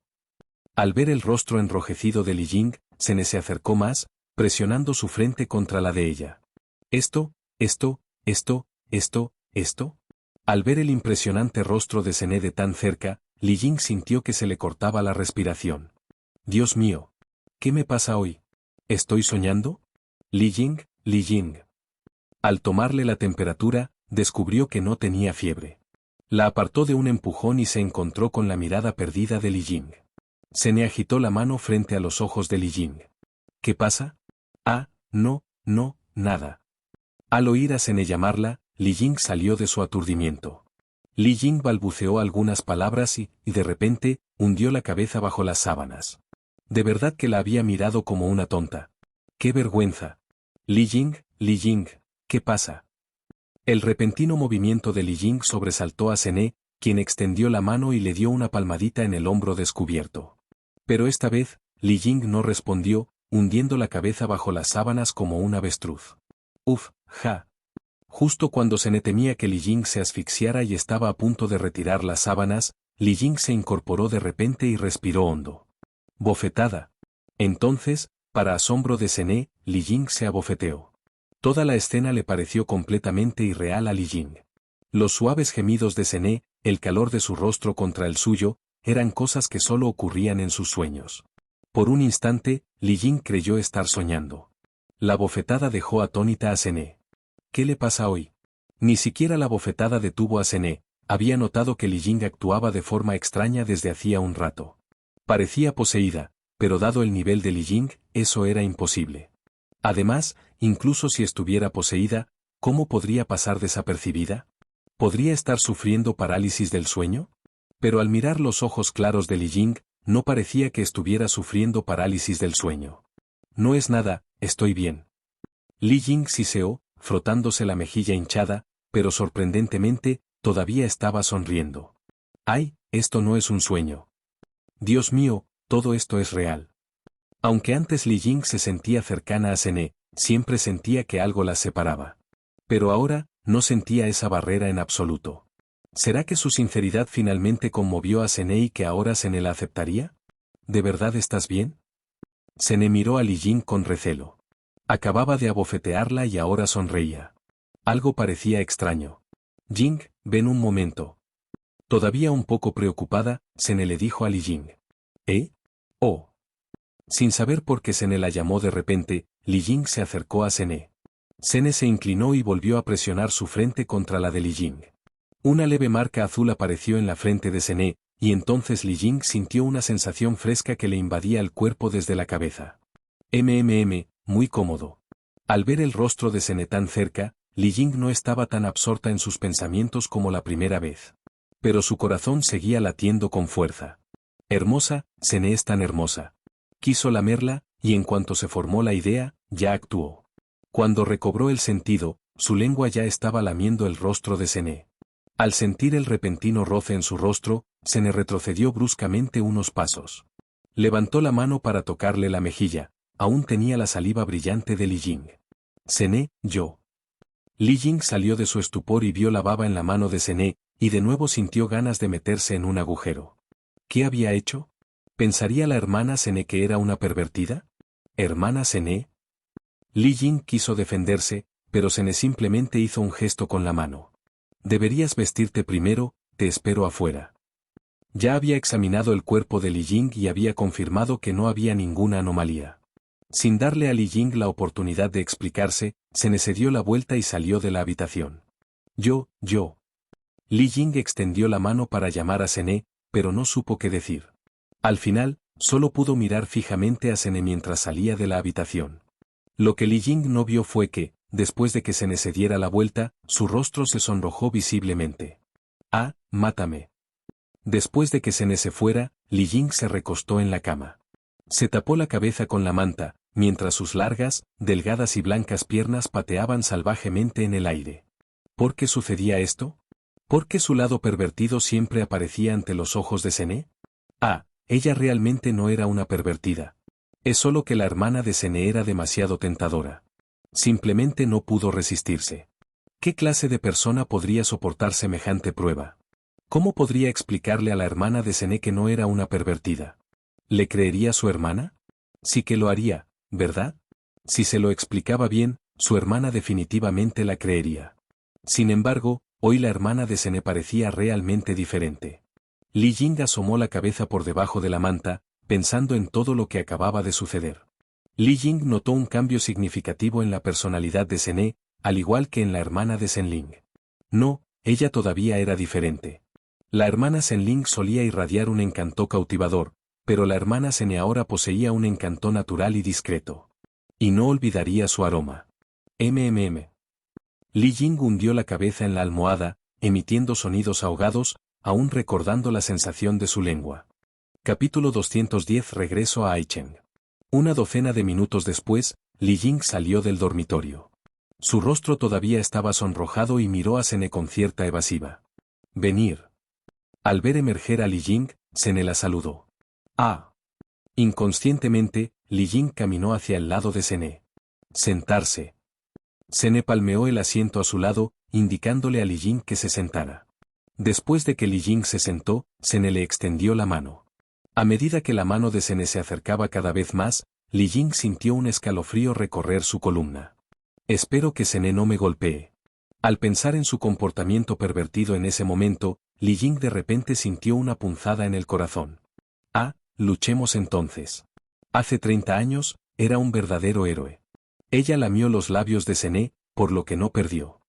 Al ver el rostro enrojecido de Li Ying, Sene se acercó más, presionando su frente contra la de ella. ¿Esto? Al ver el impresionante rostro de Sene de tan cerca, Li Ying sintió que se le cortaba la respiración. Dios mío. ¿Qué me pasa hoy? ¿Estoy soñando? Li Ying. Al tomarle la temperatura, descubrió que no tenía fiebre. La apartó de un empujón y se encontró con la mirada perdida de Li Ying. Sene agitó la mano frente a los ojos de Li Ying. ¿Qué pasa? No, nada. Al oír a Sene llamarla, Li Ying salió de su aturdimiento. Li Ying balbuceó algunas palabras y, de repente, hundió la cabeza bajo las sábanas. De verdad que la había mirado como una tonta. ¡Qué vergüenza! Li Ying, ¿qué pasa? El repentino movimiento de Li Ying sobresaltó a Sene, quien extendió la mano y le dio una palmadita en el hombro descubierto. Pero esta vez, Li Ying no respondió, hundiendo la cabeza bajo las sábanas como un avestruz. Ja. Justo cuando Sene temía que Li Ying se asfixiara y estaba a punto de retirar las sábanas, Li Ying se incorporó de repente y respiró hondo. Bofetada. Entonces, para asombro de Sene, Li Ying se abofeteó. Toda la escena le pareció completamente irreal a Li Ying. Los suaves gemidos de Sene, el calor de su rostro contra el suyo, eran cosas que solo ocurrían en sus sueños. Por un instante, Li Ying creyó estar soñando. La bofetada dejó atónita a Sene. ¿Qué le pasa hoy? Ni siquiera la bofetada detuvo a Sene, había notado que Li Ying actuaba de forma extraña desde hacía un rato. Parecía poseída, pero dado el nivel de Li Ying, eso era imposible. Además, incluso si estuviera poseída, ¿cómo podría pasar desapercibida? ¿Podría estar sufriendo parálisis del sueño? Pero al mirar los ojos claros de Li Ying, no parecía que estuviera sufriendo parálisis del sueño. No es nada, estoy bien. Li Jing siseó, frotándose la mejilla hinchada, pero sorprendentemente, todavía estaba sonriendo. ¡Ay, esto no es un sueño! Dios mío, todo esto es real. Aunque antes Li Jing se sentía cercana a Sene, siempre sentía que algo las separaba. Pero ahora, no sentía esa barrera en absoluto. ¿Será que su sinceridad finalmente conmovió a Sene y que ahora Sene la aceptaría? ¿De verdad estás bien? Sene miró a Li Jing con recelo. Acababa de abofetearla y ahora sonreía. Algo parecía extraño. Jing, ven un momento. Todavía un poco preocupada, Sene le dijo a Li Jing. ¿Eh? Oh. Sin saber por qué Sene la llamó de repente, Li Jing se acercó a Sene. Sene se inclinó y volvió a presionar su frente contra la de Li Jing. Una leve marca azul apareció en la frente de Sene, y entonces Li Jing sintió una sensación fresca que le invadía el cuerpo desde la cabeza. Muy cómodo. Al ver el rostro de Sene tan cerca, Li Jing no estaba tan absorta en sus pensamientos como la primera vez. Pero su corazón seguía latiendo con fuerza. Hermosa, Sene es tan hermosa. Quiso lamerla, y en cuanto se formó la idea, ya actuó. Cuando recobró el sentido, su lengua ya estaba lamiendo el rostro de Sene. Al sentir el repentino roce en su rostro, Sene retrocedió bruscamente unos pasos. Levantó la mano para tocarle la mejilla, aún tenía la saliva brillante de Li Jing. Sene, yo. Li Jing salió de su estupor y vio la baba en la mano de Sene, y de nuevo sintió ganas de meterse en un agujero. ¿Qué había hecho? ¿Pensaría la hermana Sene que era una pervertida? ¿Hermana Sene? Li Jing quiso defenderse, pero Sene simplemente hizo un gesto con la mano. Deberías vestirte primero, te espero afuera. Ya había examinado el cuerpo de Li Jing y había confirmado que no había ninguna anomalía. Sin darle a Li Jing la oportunidad de explicarse, Sene se dio la vuelta y salió de la habitación. Yo. Li Jing extendió la mano para llamar a Sene, pero no supo qué decir. Al final, solo pudo mirar fijamente a Sene mientras salía de la habitación. Lo que Li Jing no vio fue que, después de que Sene se diera la vuelta, su rostro se sonrojó visiblemente. Ah, mátame. Después de que Sene se fuera, Li Jing se recostó en la cama. Se tapó la cabeza con la manta, mientras sus largas, delgadas y blancas piernas pateaban salvajemente en el aire. ¿Por qué sucedía esto? ¿Por qué su lado pervertido siempre aparecía ante los ojos de Sene? Ah, ella realmente no era una pervertida. Es solo que la hermana de Sene era demasiado tentadora. Simplemente no pudo resistirse. ¿Qué clase de persona podría soportar semejante prueba? ¿Cómo podría explicarle a la hermana de Sene que no era una pervertida? ¿Le creería su hermana? Sí que lo haría, ¿verdad? Si se lo explicaba bien, su hermana definitivamente la creería. Sin embargo, hoy la hermana de Sene parecía realmente diferente. Li Jing asomó la cabeza por debajo de la manta, pensando en todo lo que acababa de suceder. Li Jing notó un cambio significativo en la personalidad de Sene, al igual que en la hermana de Senling. No, ella todavía era diferente. La hermana Senling solía irradiar un encanto cautivador, pero la hermana Sene ahora poseía un encanto natural y discreto. Y no olvidaría su aroma. Li Jing hundió la cabeza en la almohada, emitiendo sonidos ahogados, aún recordando la sensación de su lengua. Capítulo 210. Regreso a Aicheng. Una docena de minutos después, Li Jing salió del dormitorio. Su rostro todavía estaba sonrojado y miró a Sene con cierta evasiva. Venir. Al ver emerger a Li Jing, Sene la saludó. Ah. Inconscientemente, Li Jing caminó hacia el lado de Sene. Sentarse. Sene palmeó el asiento a su lado, indicándole a Li Jing que se sentara. Después de que Li Jing se sentó, Sene le extendió la mano. A medida que la mano de Sene se acercaba cada vez más, Li Jing sintió un escalofrío recorrer su columna. Espero que Sene no me golpee. Al pensar en su comportamiento pervertido en ese momento, Li Jing de repente sintió una punzada en el corazón. Ah, luchemos entonces. Hace 30 años, era un verdadero héroe. Ella lamió los labios de Sene, por lo que no perdió.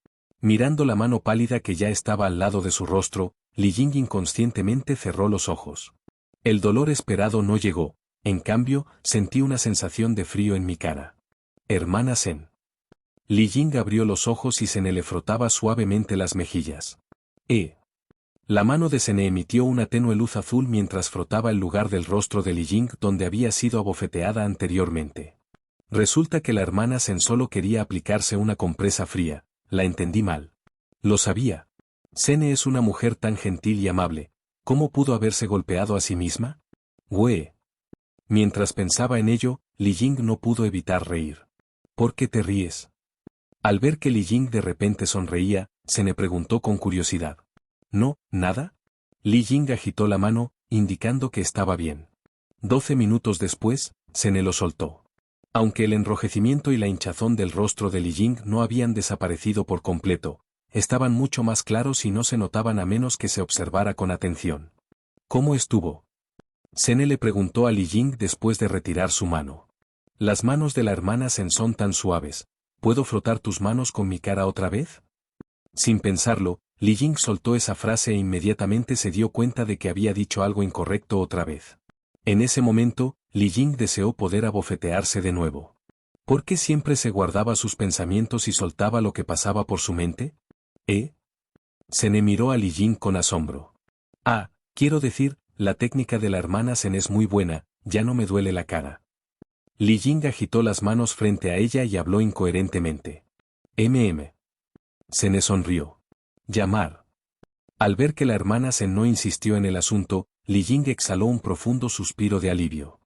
Mirando la mano pálida que ya estaba al lado de su rostro, Li Jing inconscientemente cerró los ojos. El dolor esperado no llegó, en cambio, sentí una sensación de frío en mi cara. Hermana Sen. Li Jing abrió los ojos y Sene le frotaba suavemente las mejillas. La mano de Sene emitió una tenue luz azul mientras frotaba el lugar del rostro de Li Jing donde había sido abofeteada anteriormente. Resulta que la hermana Sen solo quería aplicarse una compresa fría, la entendí mal. Lo sabía. Sene es una mujer tan gentil y amable, ¿cómo pudo haberse golpeado a sí misma? ¡Güey! Mientras pensaba en ello, Li Ying no pudo evitar reír. ¿Por qué te ríes? Al ver que Li Ying de repente sonreía, Sene preguntó con curiosidad. ¿No, nada? Li Ying agitó la mano, indicando que estaba bien. 12 minutos después, Sene lo soltó. Aunque el enrojecimiento y la hinchazón del rostro de Li Ying no habían desaparecido por completo, estaban mucho más claros y no se notaban a menos que se observara con atención. ¿Cómo estuvo? Sene le preguntó a Li Ying después de retirar su mano. Las manos de la hermana Sen son tan suaves, ¿puedo frotar tus manos con mi cara otra vez? Sin pensarlo, Li Ying soltó esa frase e inmediatamente se dio cuenta de que había dicho algo incorrecto otra vez. En ese momento, Li Ying deseó poder abofetearse de nuevo. ¿Por qué siempre se guardaba sus pensamientos y soltaba lo que pasaba por su mente? Sene miró a Li Ying con asombro. Quiero decir, la técnica de la hermana Sen es muy buena, ya no me duele la cara. Li Ying agitó las manos frente a ella y habló incoherentemente. Sene sonrió. Llamar. Al ver que la hermana Sen no insistió en el asunto, Li Ying exhaló un profundo suspiro de alivio.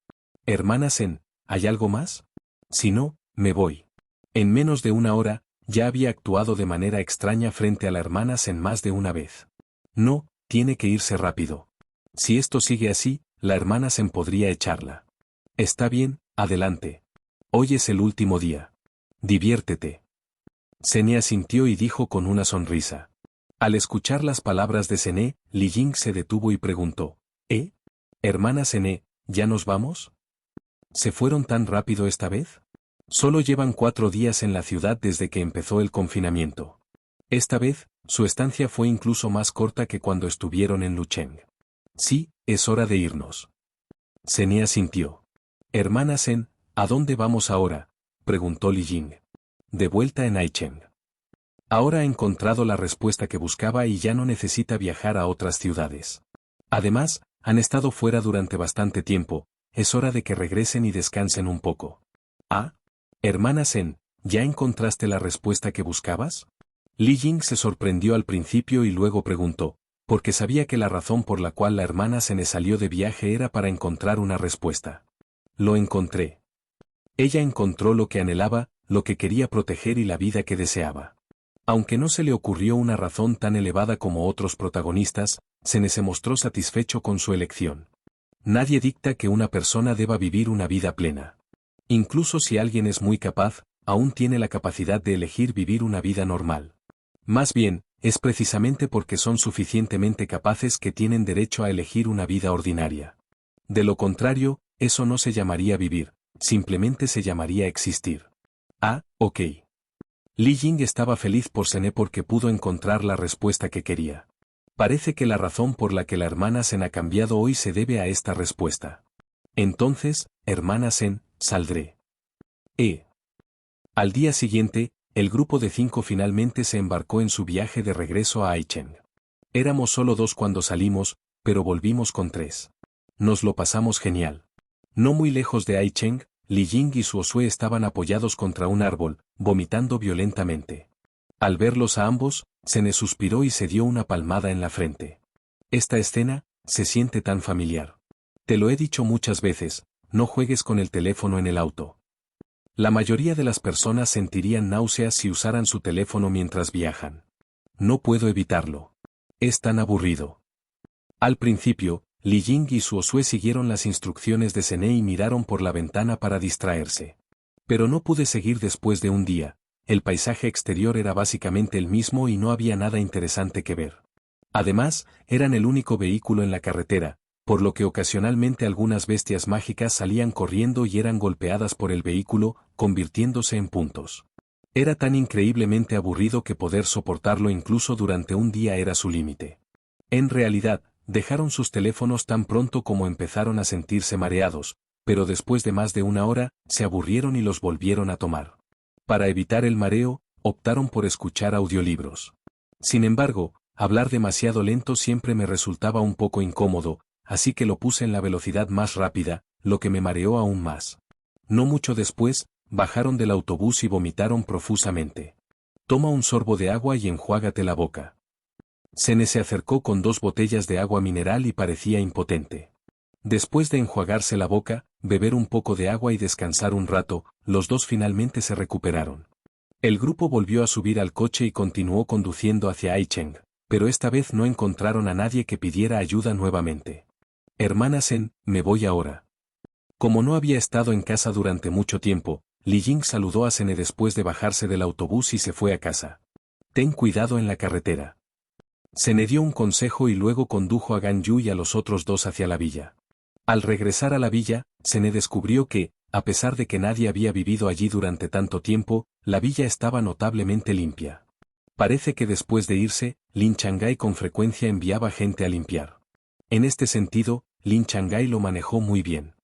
Hermana Sen, ¿hay algo más? Si no, me voy. En menos de una hora, ya había actuado de manera extraña frente a la hermana Sen más de una vez. No, tiene que irse rápido. Si esto sigue así, la hermana Sen podría echarla. Está bien, adelante. Hoy es el último día. Diviértete. Sene asintió y dijo con una sonrisa. Al escuchar las palabras de Sene, Li Ying se detuvo y preguntó. Hermana Sene, ¿ya nos vamos? ¿Se fueron tan rápido esta vez? Solo llevan 4 días en la ciudad desde que empezó el confinamiento. Esta vez, su estancia fue incluso más corta que cuando estuvieron en Lucheng. Sí, es hora de irnos. Sene asintió. Hermana Sen, ¿a dónde vamos ahora? Preguntó Li Ying. De vuelta en Aicheng. Ahora ha encontrado la respuesta que buscaba y ya no necesita viajar a otras ciudades. Además, han estado fuera durante bastante tiempo, es hora de que regresen y descansen un poco. Hermana Sen, ¿ya encontraste la respuesta que buscabas? Li Ying se sorprendió al principio y luego preguntó, porque sabía que la razón por la cual la hermana Sen salió de viaje era para encontrar una respuesta. Lo encontré. Ella encontró lo que anhelaba, lo que quería proteger y la vida que deseaba. Aunque no se le ocurrió una razón tan elevada como otros protagonistas, Sene se mostró satisfecho con su elección. Nadie dicta que una persona deba vivir una vida plena. Incluso si alguien es muy capaz, aún tiene la capacidad de elegir vivir una vida normal. Más bien, es precisamente porque son suficientemente capaces que tienen derecho a elegir una vida ordinaria. De lo contrario, eso no se llamaría vivir, simplemente se llamaría existir. Ok. Li Ying estaba feliz por Sene porque pudo encontrar la respuesta que quería. Parece que la razón por la que la hermana Sen ha cambiado hoy se debe a esta respuesta. Entonces, hermana Sen, saldré. Al día siguiente, el grupo de 5 finalmente se embarcó en su viaje de regreso a Aicheng. Éramos solo 2 cuando salimos, pero volvimos con 3. Nos lo pasamos genial. No muy lejos de Aicheng, Li Ying y Suosue estaban apoyados contra un árbol, vomitando violentamente. Al verlos a ambos, Sene suspiró y se dio una palmada en la frente. Esta escena, se siente tan familiar. Te lo he dicho muchas veces, no juegues con el teléfono en el auto. La mayoría de las personas sentirían náuseas si usaran su teléfono mientras viajan. No puedo evitarlo. Es tan aburrido. Al principio, Li Ying y Suosue siguieron las instrucciones de Sene y miraron por la ventana para distraerse. Pero no pude seguir después de un día, el paisaje exterior era básicamente el mismo y no había nada interesante que ver. Además, eran el único vehículo en la carretera, por lo que ocasionalmente algunas bestias mágicas salían corriendo y eran golpeadas por el vehículo, convirtiéndose en puntos. Era tan increíblemente aburrido que poder soportarlo incluso durante un día era su límite. En realidad, dejaron sus teléfonos tan pronto como empezaron a sentirse mareados, pero después de más de una hora, se aburrieron y los volvieron a tomar. Para evitar el mareo, optaron por escuchar audiolibros. Sin embargo, hablar demasiado lento siempre me resultaba un poco incómodo, así que lo puse en la velocidad más rápida, lo que me mareó aún más. No mucho después, bajaron del autobús y vomitaron profusamente. Toma un sorbo de agua y enjuágate la boca. Sene se acercó con 2 botellas de agua mineral y parecía impotente. Después de enjuagarse la boca, beber un poco de agua y descansar un rato, los dos finalmente se recuperaron. El grupo volvió a subir al coche y continuó conduciendo hacia Aicheng, pero esta vez no encontraron a nadie que pidiera ayuda nuevamente. Hermana Sen, me voy ahora. Como no había estado en casa durante mucho tiempo, Li Ying saludó a Sene después de bajarse del autobús y se fue a casa. Ten cuidado en la carretera. Sene dio un consejo y luego condujo a Gan Yu y a los otros dos hacia la villa. Al regresar a la villa, Sene descubrió que, a pesar de que nadie había vivido allí durante tanto tiempo, la villa estaba notablemente limpia. Parece que después de irse, Lin Changai con frecuencia enviaba gente a limpiar. En este sentido, Lin Changai lo manejó muy bien.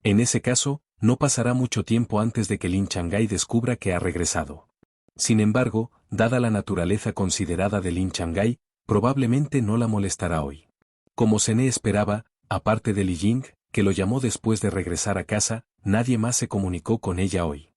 En ese caso, no pasará mucho tiempo antes de que Lin Changai descubra que ha regresado. Sin embargo, dada la naturaleza considerada de Lin Changai, probablemente no la molestará hoy. Como Sene esperaba, aparte de Li Ying, que lo llamó después de regresar a casa, nadie más se comunicó con ella hoy.